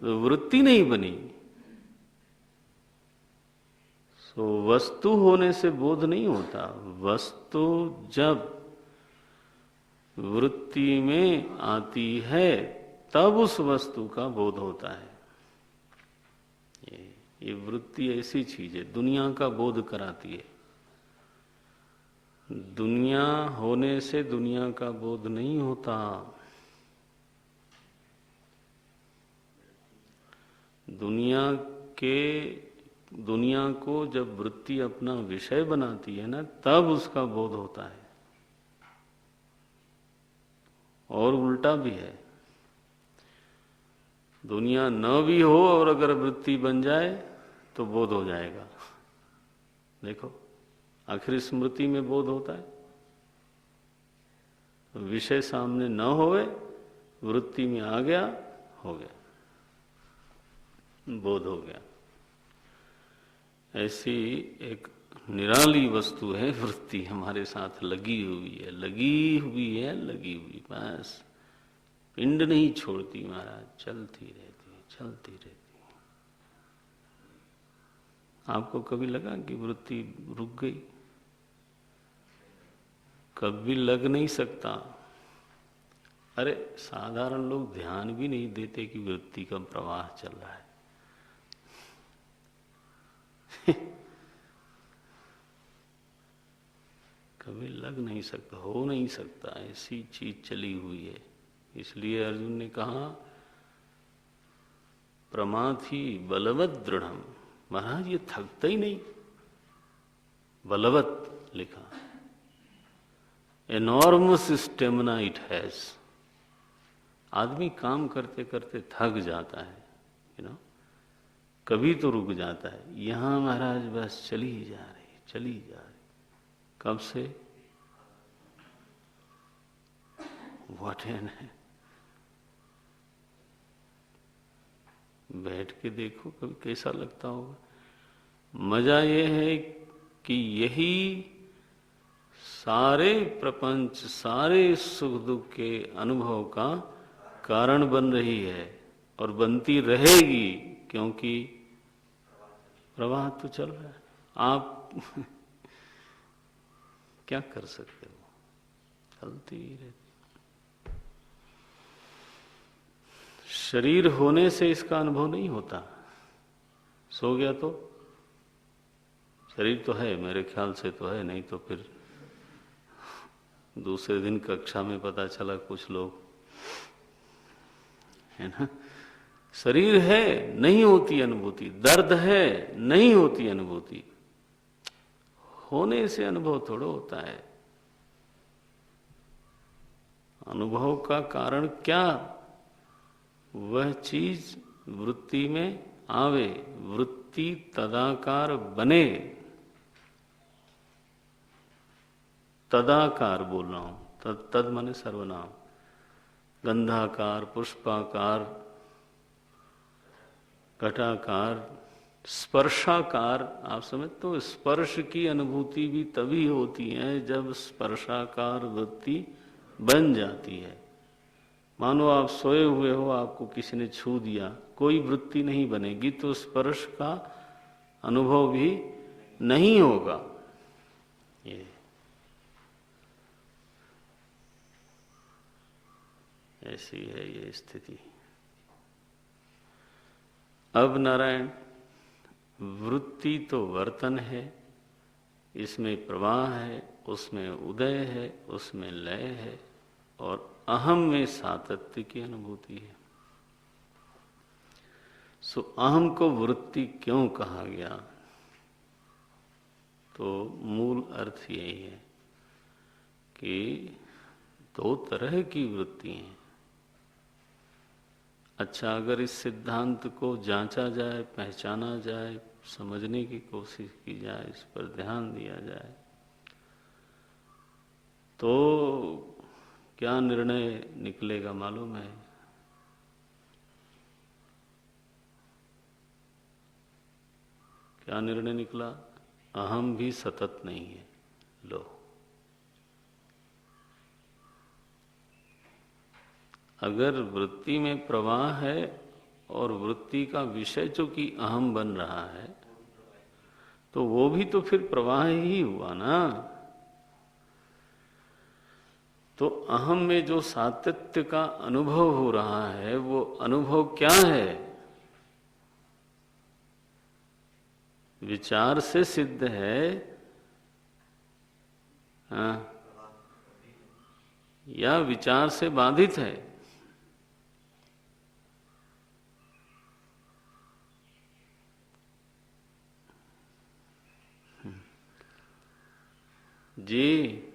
तो वृत्ति नहीं बनी। सो वस्तु होने से बोध नहीं होता। वस्तु जब वृत्ति में आती है तब उस वस्तु का बोध होता है। ये वृत्ति ऐसी चीज है, दुनिया का बोध कराती है। दुनिया होने से दुनिया का बोध नहीं होता। दुनिया को जब वृत्ति अपना विषय बनाती है ना, तब उसका बोध होता है। और उल्टा भी है, दुनिया न भी हो और अगर वृत्ति बन जाए तो बोध हो जाएगा। देखो, आखिर स्मृति में बोध होता है। विषय सामने न होवे, वृत्ति में आ गया, हो गया, बोध हो गया। ऐसी एक निराली वस्तु है वृत्ति, हमारे साथ लगी हुई है, लगी हुई है, लगी हुई, बस पिंड नहीं छोड़ती महाराज, चलती रहती है, चलती रहती है। आपको कभी लगा कि वृत्ति रुक गई? कभी लग नहीं सकता। अरे साधारण लोग ध्यान भी नहीं देते कि वृत्ति का प्रवाह चल रहा है। कभी लग नहीं सकता, हो नहीं सकता, ऐसी चीज चली हुई है। इसलिए अर्जुन ने कहा प्रमाथि बलवत दृढ़म। महाराज ये थकता ही नहीं, बलवत लिखा, एनॉर्मस स्टेमिना इट हैज। आदमी काम करते करते थक जाता है, कभी तो रुक जाता है। यहां महाराज बस चली ही जा रही, चली जा रही। कब से? व्हाट है, बैठ के देखो कभी कैसा लगता होगा। मजा ये है कि यही सारे प्रपंच, सारे सुख दुख के अनुभव का कारण बन रही है और बनती रहेगी, क्योंकि प्रवाह तो चल रहा है। आप क्या कर सकते हो, चलती रहती। शरीर होने से इसका अनुभव नहीं होता। सो गया तो शरीर तो है, मेरे ख्याल से तो है, नहीं तो फिर दूसरे दिन कक्षा में पता चला कुछ लोग, है ना, शरीर है नहीं होती अनुभूति, दर्द है नहीं होती अनुभूति। होने से अनुभव थोड़ा होता है। अनुभव का कारण क्या? वह चीज वृत्ति में आवे, वृत्ति तदाकार बने। तदाकार बोल रहा हूं, तद माने सर्वनाम। गंधाकार, पुष्पाकार, घटाकार, स्पर्शाकार। आप समझ तो स्पर्श की अनुभूति भी तभी होती है जब स्पर्शाकार वृत्ति बन जाती है। मानो आप सोए हुए हो, आपको किसी ने छू दिया, कोई वृत्ति नहीं बनेगी तो स्पर्श का अनुभव भी नहीं होगा। ये ऐसी है ये स्थिति। अब नारायण, वृत्ति तो वर्तन है, इसमें प्रवाह है, उसमें उदय है, उसमें लय है और अहम में सातत्य की अनुभूति है। सो अहम को वृत्ति क्यों कहा गया? तो मूल अर्थ यही है कि दो तरह की वृत्ति हैं। अच्छा, अगर इस सिद्धांत को जांचा जाए, पहचाना जाए, समझने की कोशिश की जाए, इस पर ध्यान दिया जाए, तो क्या निर्णय निकलेगा मालूम है? क्या निर्णय निकला? अहम भी सतत नहीं है। लो, अगर वृत्ति में प्रवाह है और वृत्ति का विषय जो कि अहम बन रहा है, तो वो भी तो फिर प्रवाह ही हुआ ना। तो अहम में जो सातत्य का अनुभव हो रहा है, वो अनुभव क्या है? विचार से सिद्ध है, हाँ, या विचार से बाधित है? जी,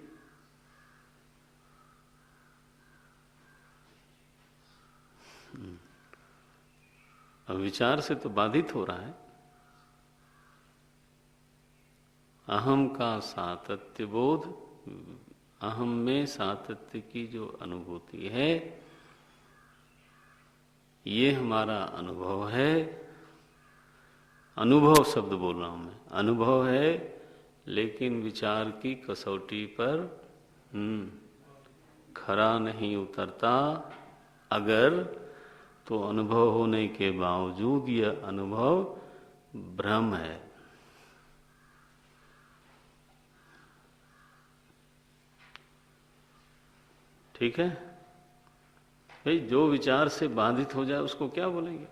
अब विचार से तो बाधित हो रहा है। अहम का सातत्य बोध, अहम में सातत्य की जो अनुभूति है, ये हमारा अनुभव है। अनुभव शब्द बोल रहा हूं मैं, अनुभव है, लेकिन विचार की कसौटी पर खरा नहीं उतरता। अगर तो अनुभव होने के बावजूद यह अनुभव भ्रम है। ठीक है भाई, जो विचार से बाधित हो जाए उसको क्या बोलेंगे?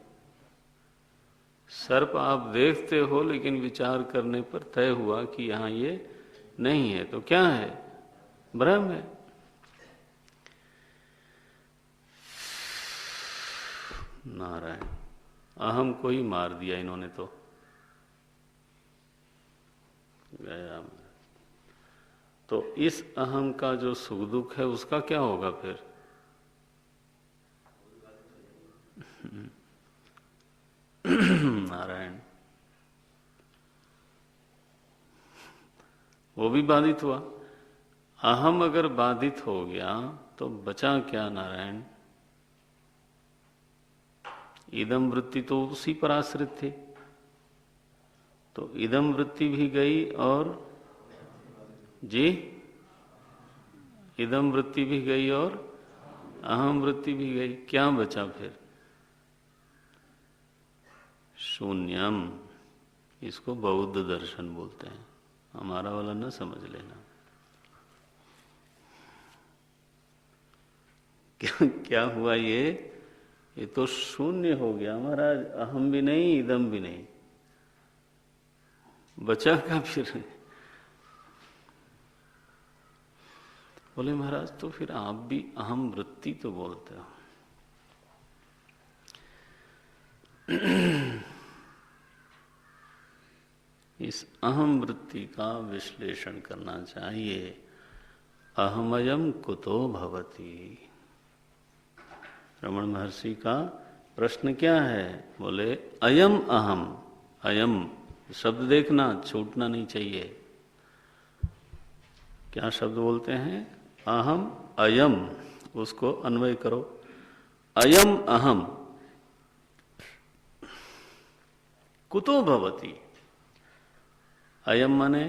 सर्प आप देखते हो, लेकिन विचार करने पर तय हुआ कि यहां ये नहीं है, तो क्या है? भ्रम है। नारायण, अहम को ही मार दिया इन्होंने तो। गया। तो इस अहम का जो सुख दुख है, उसका क्या होगा फिर? नारायण, वो भी बाधित हुआ। अहम अगर बाधित हो गया तो बचा क्या नारायण? इदम वृत्ति तो उसी पर आश्रित थी, तो इदम वृत्ति भी गई, और जी, इदम वृत्ति भी गई और अहम वृत्ति भी गई। क्या बचा फिर? शून्यम। इसको बौद्ध दर्शन बोलते हैं, हमारा वाला न समझ लेना। क्या हुआ ये तो शून्य हो गया महाराज। अहम भी नहीं, इदम भी नहीं, बचा क्या फिर? बोले महाराज, तो फिर आप भी अहम वृत्ति तो बोलते हो। इस अहम वृत्ति का विश्लेषण करना चाहिए। अहमयम कुतो भवति। रमण महर्षि का प्रश्न क्या है? बोले अयम अहम। अयम शब्द देखना, छूटना नहीं चाहिए। क्या शब्द बोलते हैं? अहम अयम, उसको अन्वय करो। अयम अहम कुतो भवति। अयम माने,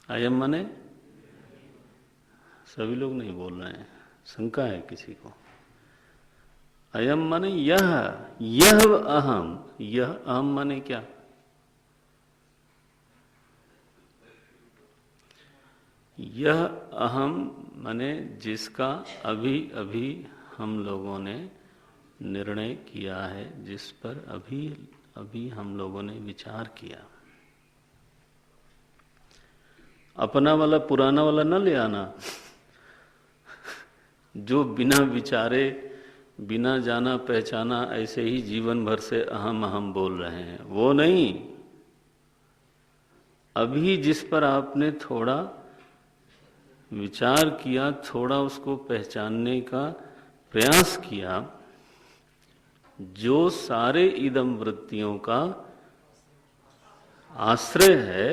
अयम माने, सभी लोग नहीं बोल रहे हैं, शंका है किसी को। अयम माने यह, यह अहम। यह अहम माने क्या? यह अहम माने जिसका अभी अभी हम लोगों ने निर्णय किया है, जिस पर अभी अभी हम लोगों ने विचार किया। अपना वाला पुराना वाला न ले आना जो बिना विचारे, बिना जाना पहचाना ऐसे ही जीवन भर से अहम अहम बोल रहे हैं, वो नहीं। अभी जिस पर आपने थोड़ा विचार किया, थोड़ा उसको पहचानने का प्रयास किया, जो सारे इदम वृत्तियों का आश्रय है,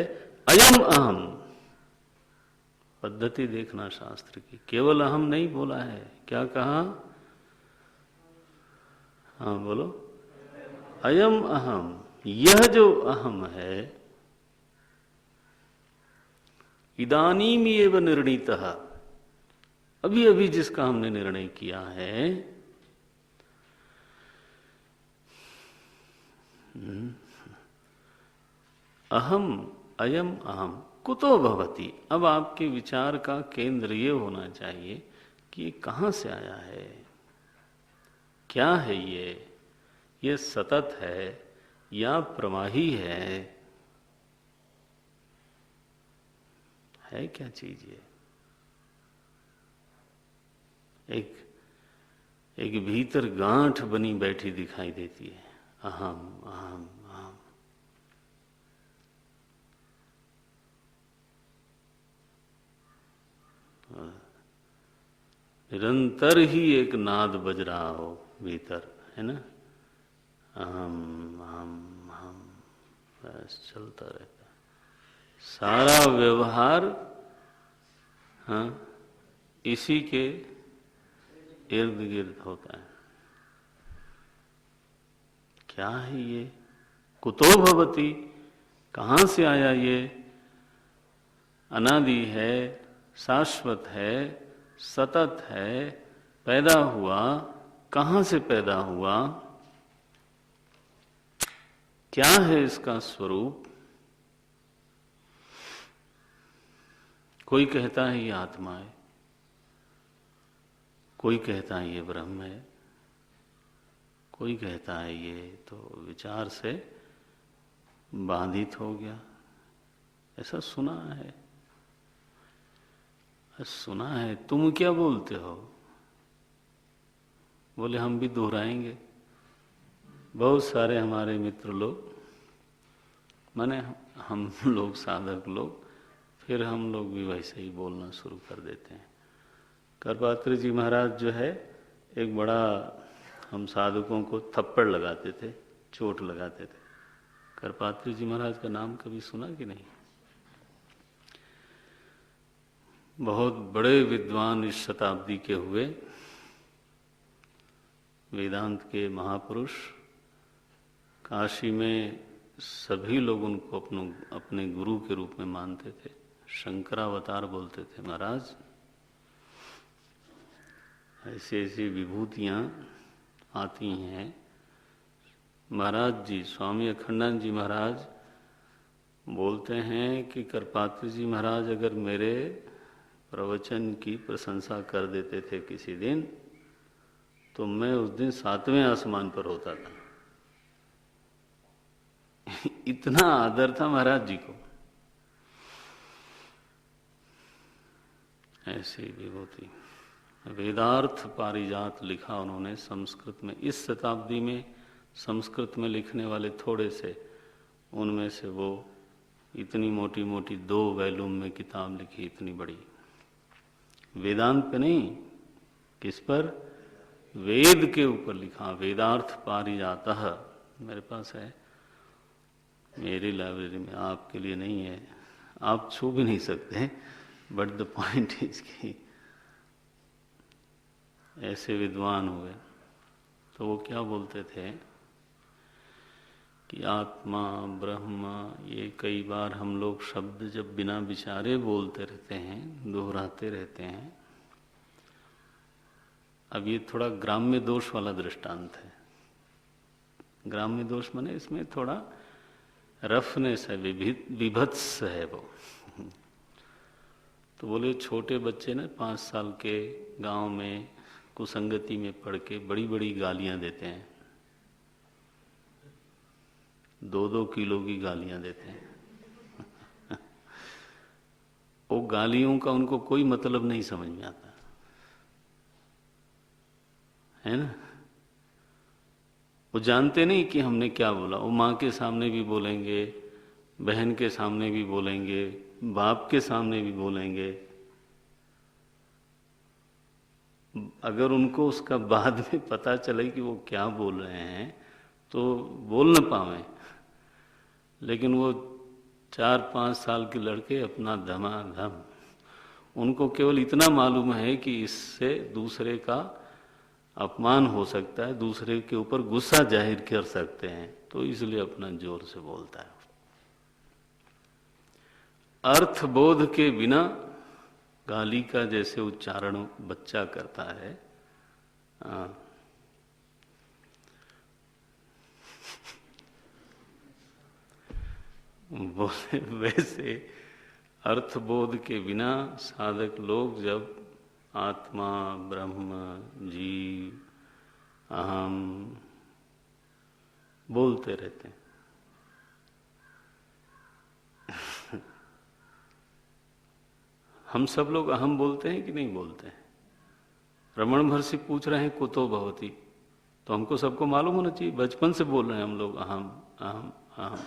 अयम अहम। पद्धति देखना शास्त्र की, केवल अहम नहीं बोला है, क्या कहा? हाँ बोलो, अयम अहम। यह जो अहम है, इदानीम एव निर्णीतः, अभी अभी जिसका हमने निर्णय किया है, अहम अयम अहम कुतो भवति। अब आपके विचार का केंद्र ये होना चाहिए कि ये कहाँ से आया है, क्या है ये सतत है या प्रवाही है क्या चीज ये? एक भीतर गांठ बनी बैठी दिखाई देती है, अहम अहम अहम। निरंतर ही एक नाद बज रहा हो भीतर, है ना, अहम अहम अहम, बस चलता रहता है सारा व्यवहार। हाँ, इसी के इर्द गिर्द होता है। क्या है ये? कुतो भवति, कहाँ से आया ये? अनादि है, शाश्वत है, सतत है, पैदा हुआ, कहाँ से पैदा हुआ, क्या है इसका स्वरूप? कोई कहता है ये आत्मा है, कोई कहता है ये ब्रह्म है, कोई कहता है ये तो विचार से बाधित हो गया। ऐसा सुना है, सुना है। तुम क्या बोलते हो? बोले हम भी दोहराएंगे। बहुत सारे हमारे मित्र लोग, माने हम लोग साधक लोग, फिर हम लोग भी वैसे ही बोलना शुरू कर देते हैं। करपात्री जी महाराज जो है, एक बड़ा हम साधकों को थप्पड़ लगाते थे, चोट लगाते थे। करपात्री जी महाराज का नाम कभी सुना कि नहीं? बहुत बड़े विद्वान इस शताब्दी के हुए, वेदांत के महापुरुष। काशी में सभी लोग उनको अपने गुरु के रूप में मानते थे, शंकरावतार बोलते थे महाराज। ऐसी ऐसी विभूतियाँ आती हैं। महाराज जी, स्वामी अखंडानंद जी महाराज बोलते हैं कि करपात्री जी महाराज अगर मेरे प्रवचन की प्रशंसा कर देते थे किसी दिन, तो मैं उस दिन 7वें आसमान पर होता था। इतना आदर था महाराज जी को। ऐसी विभूति। वेदार्थ पारिजात लिखा उन्होंने संस्कृत में। इस शताब्दी में संस्कृत में लिखने वाले थोड़े से, उनमें से वो इतनी मोटी मोटी 2 वॉल्यूम में किताब लिखी, इतनी बड़ी। वेदांत पे नहीं, किस पर? वेद के ऊपर लिखा, वेदार्थ पारिजातः। मेरे पास है, मेरी लाइब्रेरी में, आपके लिए नहीं है, आप छू भी नहीं सकते। बट द पॉइंट इज कि ऐसे विद्वान हुए तो वो क्या बोलते थे कि आत्मा ब्रह्म, ये कई बार हम लोग शब्द जब बिना विचारे बोलते रहते हैं, दोहराते रहते हैं। अब ये थोड़ा ग्राम्य दोष वाला दृष्टांत है। ग्राम्य दोष माने इसमें थोड़ा रफनेस है, विभत्स है वो। तो बोले छोटे बच्चे ना 5 साल के गांव में कुसंगति में पढ़ के बड़ी बड़ी गालियां देते हैं, 2-2 किलो की गालियां देते हैं। गालियों का उनको कोई मतलब नहीं समझ में आता, है ना। वो जानते नहीं कि हमने क्या बोला। वो माँ के सामने भी बोलेंगे, बहन के सामने भी बोलेंगे, बाप के सामने भी बोलेंगे। अगर उनको उसका बाद में पता चले कि वो क्या बोल रहे हैं तो बोल न पावे। लेकिन वो 4-5 साल के लड़के अपना धमाधम, उनको केवल इतना मालूम है कि इससे दूसरे का अपमान हो सकता है, दूसरे के ऊपर गुस्सा जाहिर कर सकते हैं, तो इसलिए अपना जोर से बोलता है। अर्थ बोध के बिना गाली का जैसे उच्चारण बच्चा करता है, बोले वैसे अर्थबोध के बिना साधक लोग जब आत्मा, ब्रह्म, जीव, अहम बोलते रहते हैं। हम सब लोग अहम बोलते हैं कि नहीं बोलते हैं? रमण महर्षि पूछ रहे हैं कुतो भवति, तो हमको सबको मालूम होना चाहिए। बचपन से बोल रहे हैं हम लोग अहम अहम अहम,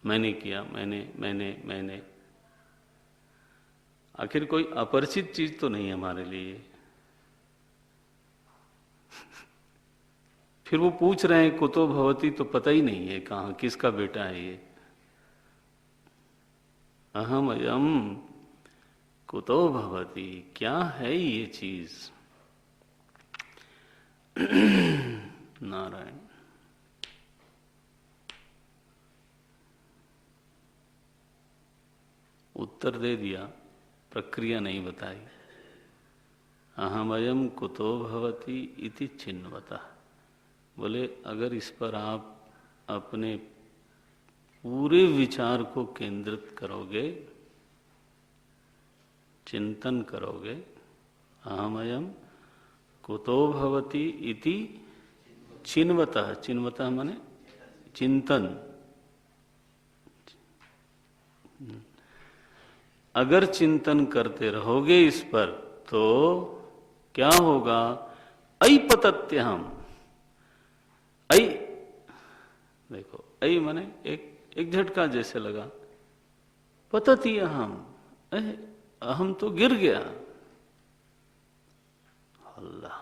मैंने किया, मैंने। आखिर कोई अपरिचित चीज तो नहीं है हमारे लिए। फिर वो पूछ रहे हैं कुतो भवति, तो पता ही नहीं है कहाँ किसका बेटा है ये। अहम अयम कुतो भवति, क्या है ये चीज? नारायण। उत्तर दे दिया, प्रक्रिया नहीं बताई। अहमयम कुतो भवति इति चिन्वतः। बोले अगर इस पर आप अपने पूरे विचार को केंद्रित करोगे, चिंतन करोगे, अहमयम कुतो भवति इति चिन्वतः, चिन्वतः माने चिंतन। अगर चिंतन करते रहोगे इस पर तो क्या होगा? ऐपतत्यहम, ऐ देखो, ऐ माने एक झटका जैसे लगा। पतति अहम, अहम तो गिर गया। अल्लाह।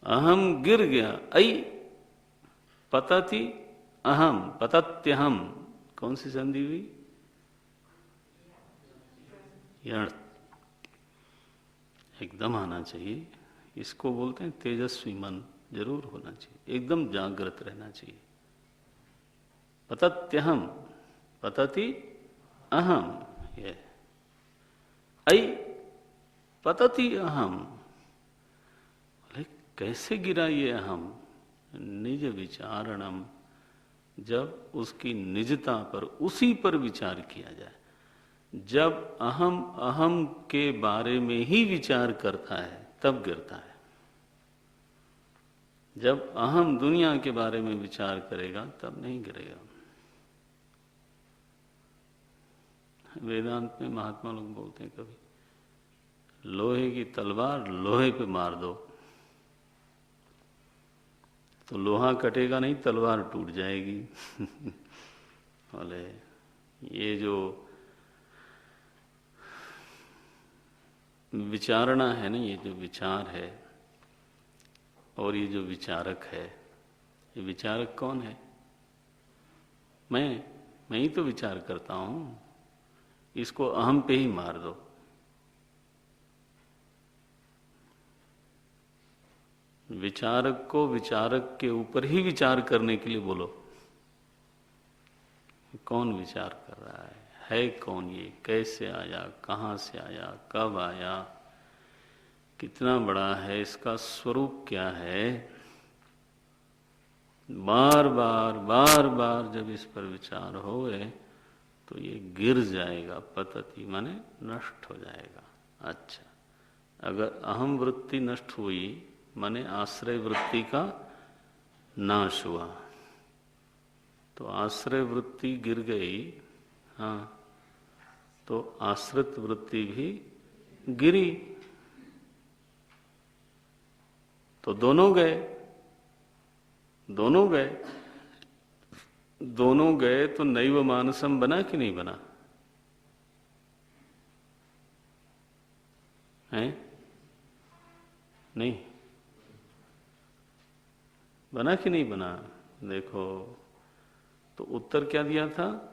अहम गिर गया। ऐ पतति अहम, पतत्यहम, कौन सी संधि हुई? यण। एकदम आना चाहिए। इसको बोलते हैं तेजस्वी मन, जरूर होना चाहिए, एकदम जागृत रहना चाहिए। पतत्यहम, पतति अहम, ये ऐ पतति अहम। कैसे गिरा ये अहम? निज विचारणम, जब उसकी निजता पर, उसी पर विचार किया जाए। जब अहम अहम के बारे में ही विचार करता है तब गिरता है। जब अहम दुनिया के बारे में विचार करेगा तब नहीं गिरेगा। वेदांत में महात्मा लोग बोलते हैं कभी, लोहे की तलवार लोहे पे मार दो तो लोहा कटेगा नहीं, तलवार टूट जाएगी। बोले ये जो विचारणा है ना, ये जो विचार है और ये जो विचारक है, ये विचारक कौन है? मैं ही तो विचार करता हूं। इसको अहम पे ही मार दो। विचारक को विचारक के ऊपर ही विचार करने के लिए बोलो। कौन विचार कर रहा है कौन ये? कैसे आया, कहाँ से आया, कब आया, कितना बड़ा है, इसका स्वरूप क्या है? बार बार जब इस पर विचार होए तो ये गिर जाएगा। पतति माने नष्ट हो जाएगा। अच्छा, अगर अहम वृत्ति नष्ट हुई माने आश्रय वृत्ति का नाश हुआ। तो आश्रय वृत्ति गिर गई, हाँ, तो आश्रित वृत्ति भी गिरी, तो दोनों गए, दोनों गए, दोनों गए, तो नैव मानसम बना कि नहीं बना? है नहीं बना कि नहीं बना? देखो, तो उत्तर क्या दिया था?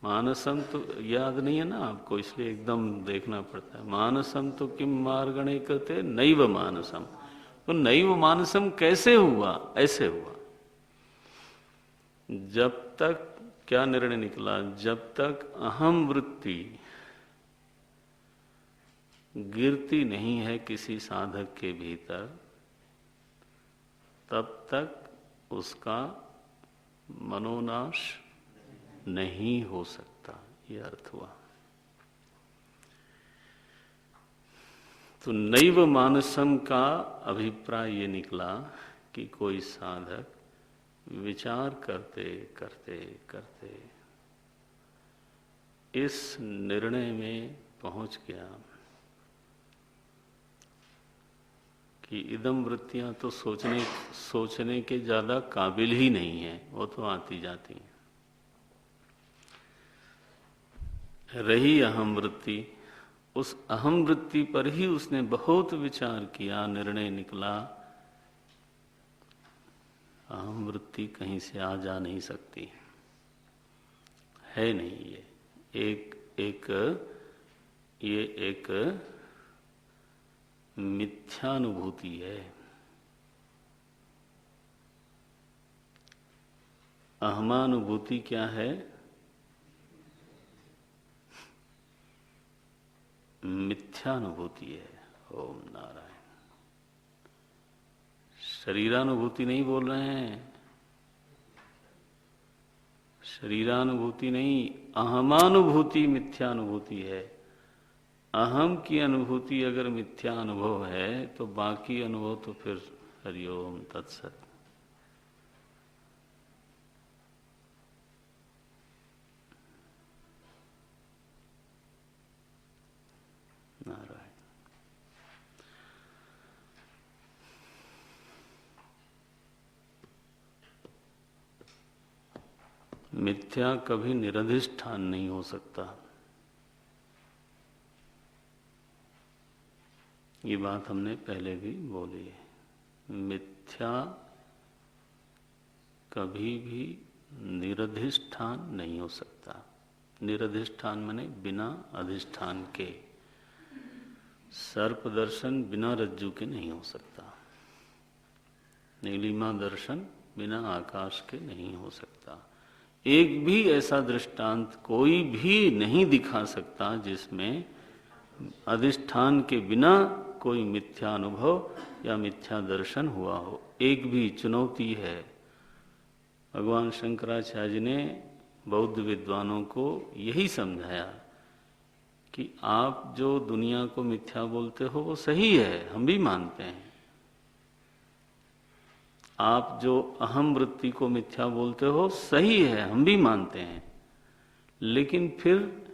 मानसम तो याद नहीं है ना आपको, इसलिए एकदम देखना पड़ता है। मानसम तो किम मार्गणे कहते, नैव मानसम। तो नैव मानसम कैसे हुआ? ऐसे हुआ, जब तक क्या निर्णय निकला, जब तक अहम वृत्ति गिरती नहीं है किसी साधक के भीतर, तब तक उसका मनोनाश नहीं हो सकता, ये अर्थ हुआ। तो नैव मानसम का अभिप्राय ये निकला कि कोई साधक विचार करते करते करते इस निर्णय में पहुंच गया कि इदम वृत्तियां तो सोचने के ज्यादा काबिल ही नहीं है, वो तो आती जाती हैं। रही अहम वृत्ति, उस अहम वृत्ति पर ही उसने बहुत विचार किया, निर्णय निकला अहम वृत्ति कहीं से आ जा नहीं सकती, है नहीं, ये एक मिथ्यानुभूति है। अहमानुभूति क्या है? मिथ्यानुभूति है। ओम नारायण। शरीरानुभूति नहीं बोल रहे हैं, शरीरानुभूति नहीं, अहमानुभूति मिथ्यानुभूति है। अहम की अनुभूति अगर मिथ्या अनुभव है तो बाकी अनुभव तो फिर हरिओम तत्सत। नारायण। मिथ्या कभी निरधिष्ठान नहीं हो सकता, ये बात हमने पहले भी बोली है। मिथ्या कभी भी निरधिष्ठान नहीं हो सकता। निरधिष्ठान माने बिना अधिष्ठान के। सर्प दर्शन बिना रज्जु के नहीं हो सकता, नीलिमा दर्शन बिना आकाश के नहीं हो सकता। एक भी ऐसा दृष्टांत कोई भी नहीं दिखा सकता जिसमें अधिष्ठान के बिना कोई मिथ्या अनुभव या मिथ्या दर्शन हुआ हो। एक भी चुनौती है। भगवान शंकराचार्य जी ने बौद्ध विद्वानों को यही समझाया कि आप जो दुनिया को मिथ्या बोलते हो वो सही है, हम भी मानते हैं। आप जो अहम वृत्ति को मिथ्या बोलते हो सही है, हम भी मानते हैं, लेकिन फिर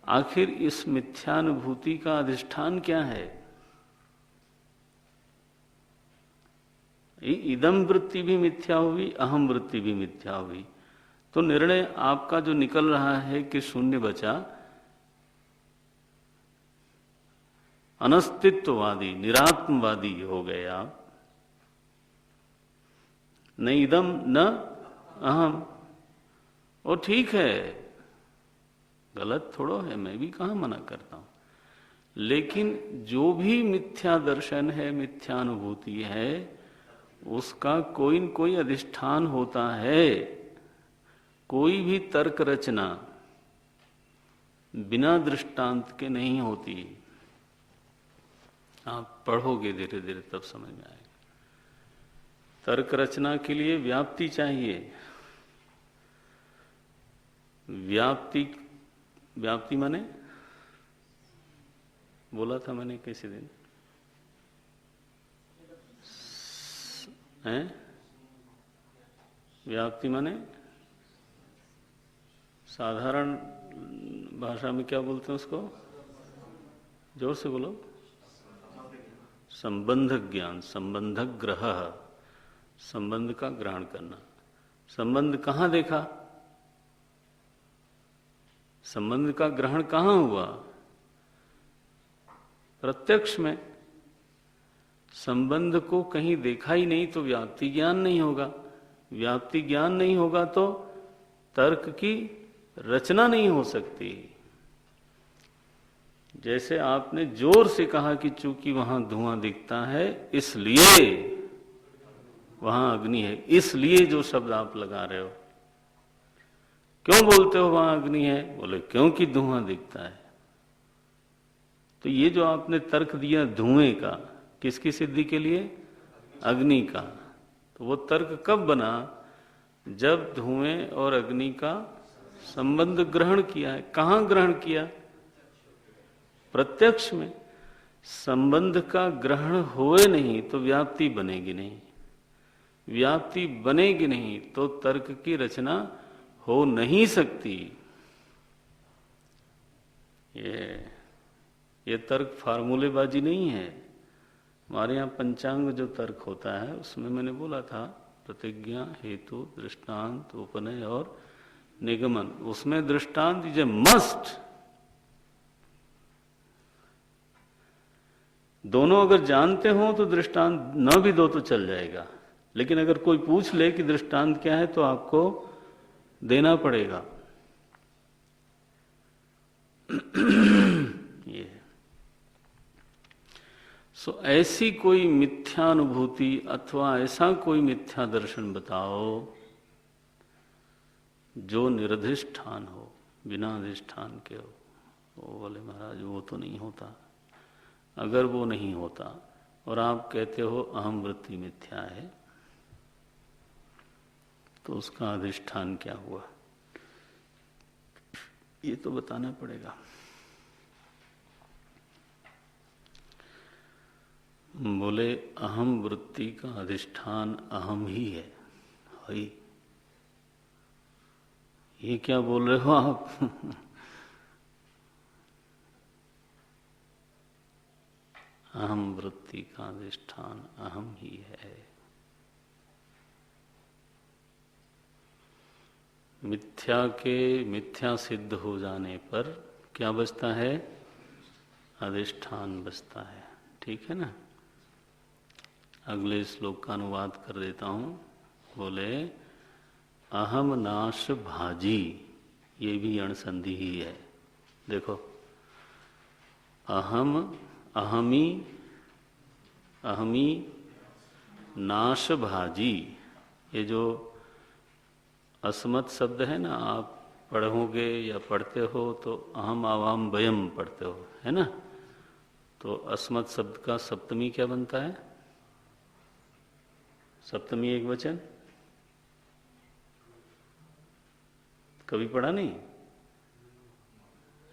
आखिर इस मिथ्यानुभूति का अधिष्ठान क्या है? इदम वृत्ति भी मिथ्या हुई, अहम वृत्ति भी मिथ्या हुई, तो निर्णय आपका जो निकल रहा है कि शून्य बचा, अनस्तित्ववादी निरात्मवादी हो गए आप। न इदम न अहम, वो ठीक है, गलत थोड़ो है, मैं भी कहाँ मना करता हूं, लेकिन जो भी मिथ्या दर्शन है, मिथ्यानुभूति है, उसका कोई न कोई अधिष्ठान होता है। कोई भी तर्क रचना बिना दृष्टांत के नहीं होती। आप पढ़ोगे धीरे धीरे तब समझ में आएगा। तर्क रचना के लिए व्याप्ति चाहिए। व्याप्ति माने, बोला था मैंने किसी दिन, हैं? व्याप्ति माने साधारण भाषा में क्या बोलते हैं उसको? जोर से बोलो। संबंध ज्ञान, संबंध ग्रह, संबंध का ग्रहण करना। संबंध कहाँ देखा? संबंध का ग्रहण कहाँ हुआ? प्रत्यक्ष में। संबंध को कहीं देखा ही नहीं तो व्याप्ति ज्ञान नहीं होगा। व्याप्ति ज्ञान नहीं होगा तो तर्क की रचना नहीं हो सकती। जैसे आपने जोर से कहा कि चूंकि वहां धुआं दिखता है इसलिए वहां अग्नि है, इसलिए जो शब्द आप लगा रहे हो, क्यों बोलते हो वहां अग्नि है? बोले क्योंकि धुआं दिखता है। तो ये जो आपने तर्क दिया धुएं का, किसकी सिद्धि के लिए? अग्नि का। तो वो तर्क कब बना? जब धुएं और अग्नि का संबंध ग्रहण किया है। कहां ग्रहण किया? प्रत्यक्ष में। संबंध का ग्रहण होए नहीं तो व्याप्ति बनेगी नहीं, व्याप्ति बनेगी नहीं तो तर्क की रचना हो नहीं सकती। ये तर्क फार्मूलेबाजी नहीं है। हमारे यहाँ पंचांग जो तर्क होता है उसमें मैंने बोला था प्रतिज्ञा, हेतु, दृष्टांत, उपनय और निगमन। उसमें दृष्टांत इज ए मस्ट। दोनों अगर जानते हो तो दृष्टांत न भी दो तो चल जाएगा, लेकिन अगर कोई पूछ ले कि दृष्टांत क्या है तो आपको देना पड़ेगा। ये सो ऐसी कोई मिथ्यानुभूति अथवा ऐसा कोई मिथ्या दर्शन बताओ जो निरधिष्ठान हो, बिना अधिष्ठान के हो। वो बोले महाराज वो तो नहीं होता। अगर वो नहीं होता और आप कहते हो अहम वृत्ति मिथ्या है तो उसका अधिष्ठान क्या हुआ? ये तो बताना पड़ेगा। बोले अहम वृत्ति का अधिष्ठान अहम ही है। हई ये क्या बोल रहे हो आप? अहम वृत्ति का अधिष्ठान अहम ही है। मिथ्या के मिथ्या सिद्ध हो जाने पर क्या बचता है? अधिष्ठान बचता है। ठीक है ना? अगले श्लोक का अनुवाद कर देता हूं। बोले अहम नाश भाजी, ये भी अणसंधि ही है। देखो अहम, अहमी, अहमी, नाश भाजी, ये जो अस्मत् शब्द है ना, आप पढ़ोगे या पढ़ते हो तो अहम आवाम वयम पढ़ते हो, है ना? तो अस्मत् शब्द का सप्तमी क्या बनता है? सप्तमी एक वचन कभी पढ़ा नहीं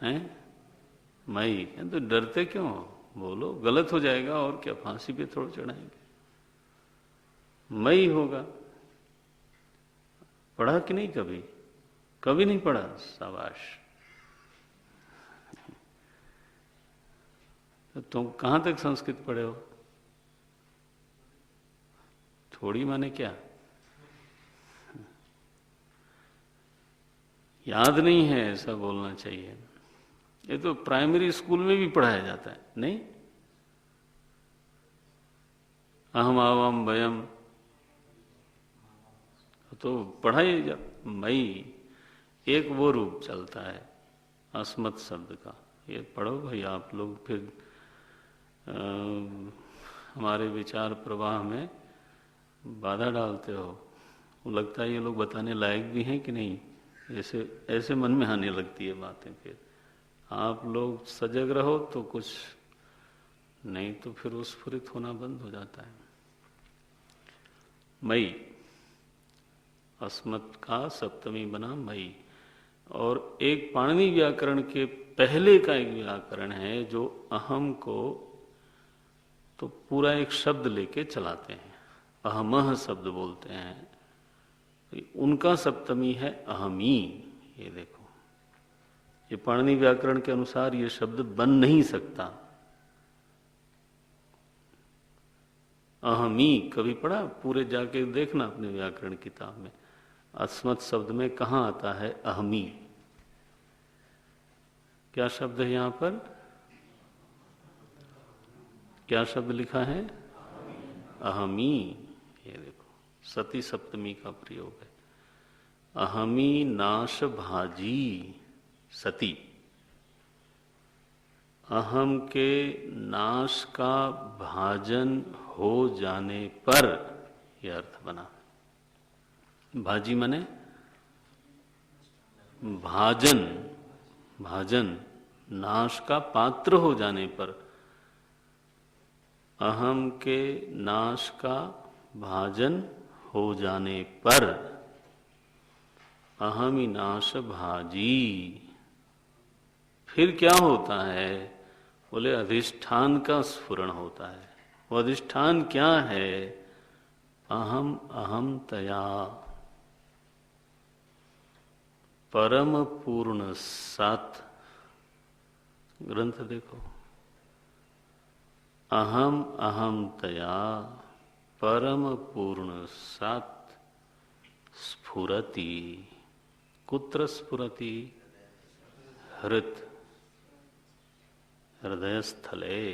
है? मई। तो डरते क्यों हो? बोलो, गलत हो जाएगा और क्या, फांसी पे थोड़ा चढ़ाएंगे। मई होगा। पढ़ा कि नहीं कभी? कभी नहीं पढ़ा? शाबाश। तो तुम कहां तक संस्कृत पढ़े हो? थोड़ी माने क्या? याद नहीं है ऐसा बोलना चाहिए। ये तो प्राइमरी स्कूल में भी पढ़ाया जाता है, नहीं? अहम आवाम वयम तो पढ़ाई जा। मई एक वो रूप चलता है अस्मत् शब्द का। ये पढ़ो भाई आप लोग, फिर हमारे विचार प्रवाह में बाधा डालते हो। वो लगता है ये लोग बताने लायक भी हैं कि नहीं, ऐसे ऐसे मन में आने लगती है बातें। फिर आप लोग सजग रहो तो कुछ, नहीं तो फिर वो स्फुरित होना बंद हो जाता है। मई, अस्मत् का सप्तमी बना मई। और एक पाणिनि व्याकरण के पहले का एक व्याकरण है जो अहम को तो पूरा एक शब्द लेके चलाते हैं, अहमह शब्द बोलते हैं। उनका सप्तमी है अहमी। ये देखो, ये पाणिनि व्याकरण के अनुसार ये शब्द बन नहीं सकता। अहमी कभी पढ़ा? पूरे जाके देखना अपने व्याकरण किताब में, अस्मत् शब्द में कहाँ आता है अहमी? क्या शब्द है यहां पर? क्या शब्द लिखा है? अहमी। ये देखो, सती सप्तमी का प्रयोग है। अहमी नाश भाजी सती, अहम के नाश का भाजन हो जाने पर, यह अर्थ बना। भाजी माने भाजन, भाजन नाश का पात्र हो जाने पर, अहम के नाश का भाजन हो जाने पर, अहमी नाश भाजी। फिर क्या होता है? बोले अधिष्ठान का स्फुरण होता है। वो अधिष्ठान क्या है? अहम अहम तया, परम पूर्ण सत। ग्रंथ देखो, अहम अहम तया परम पूर्ण सत स्फुरति। कुत्र स्फुरति? हृत, हृदय स्थले।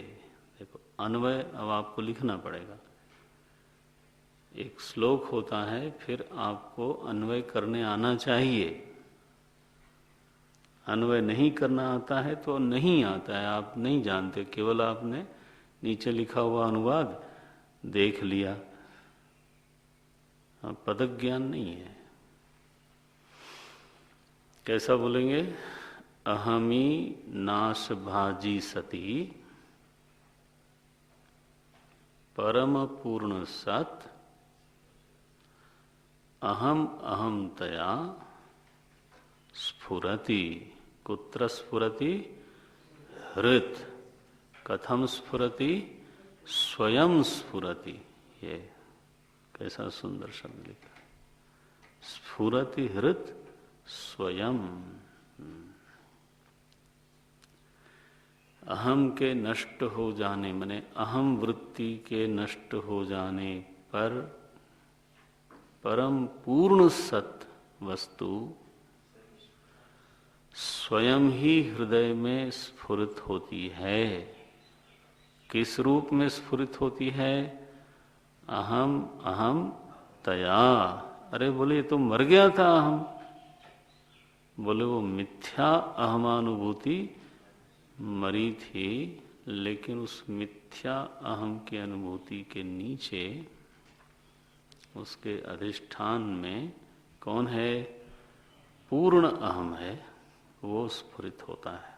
देखो अन्वय अब आपको लिखना पड़ेगा। एक श्लोक होता है, फिर आपको अन्वय करने आना चाहिए। अन्वय नहीं करना आता है तो नहीं आता है, आप नहीं जानते, केवल आपने नीचे लिखा हुआ अनुवाद देख लिया, पदक ज्ञान नहीं है। कैसा बोलेंगे? अहमी नाश भाजी सती परम पूर्ण सत, अहम अहम तया स्फुरति। कुत्र स्फुरति? हृत। कथम स्फुरति? स्वयं स्फुरति। ये कैसा सुंदर शब्द लिखा, स्फुरति हृत स्वयं। अहम के नष्ट हो जाने, माने अहम वृत्ति के नष्ट हो जाने पर परम पूर्ण सत वस्तु स्वयं ही हृदय में स्फुरित होती है। किस रूप में स्फुरित होती है? अहम अहम तया। अरे बोले, ये तो मर गया था अहम। बोले वो मिथ्या अहमानुभूति मरी थी, लेकिन उस मिथ्या अहम की अनुभूति के नीचे, उसके अधिष्ठान में कौन है? पूर्ण अहम है, वो स्फुरित होता है।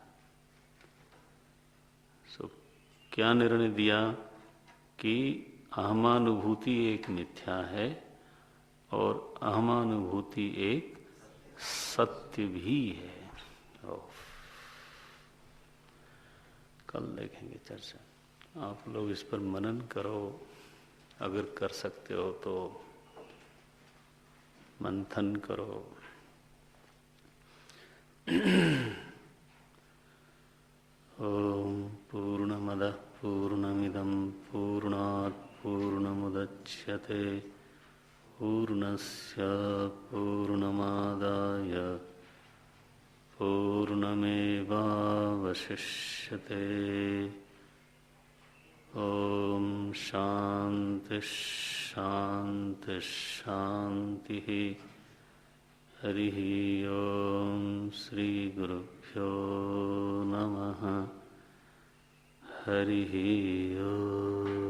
सो क्या निर्णय दिया कि अहमानुभूति एक मिथ्या है और अहमानुभूति एक सत्य भी है। कल देखेंगे चर्चा। आप लोग इस पर मनन करो, अगर कर सकते हो तो मंथन करो। ओम पूर्णमदः पूर्णमिदं पूर्णात् पूर्णमुदच्यते पूर्णस्य पूर्णमादाय पूर्णमेवावशिष्यते। ओम शांति शांति शांति। हरि ओम श्री गुरुभ्यो नमः। हरि ओम।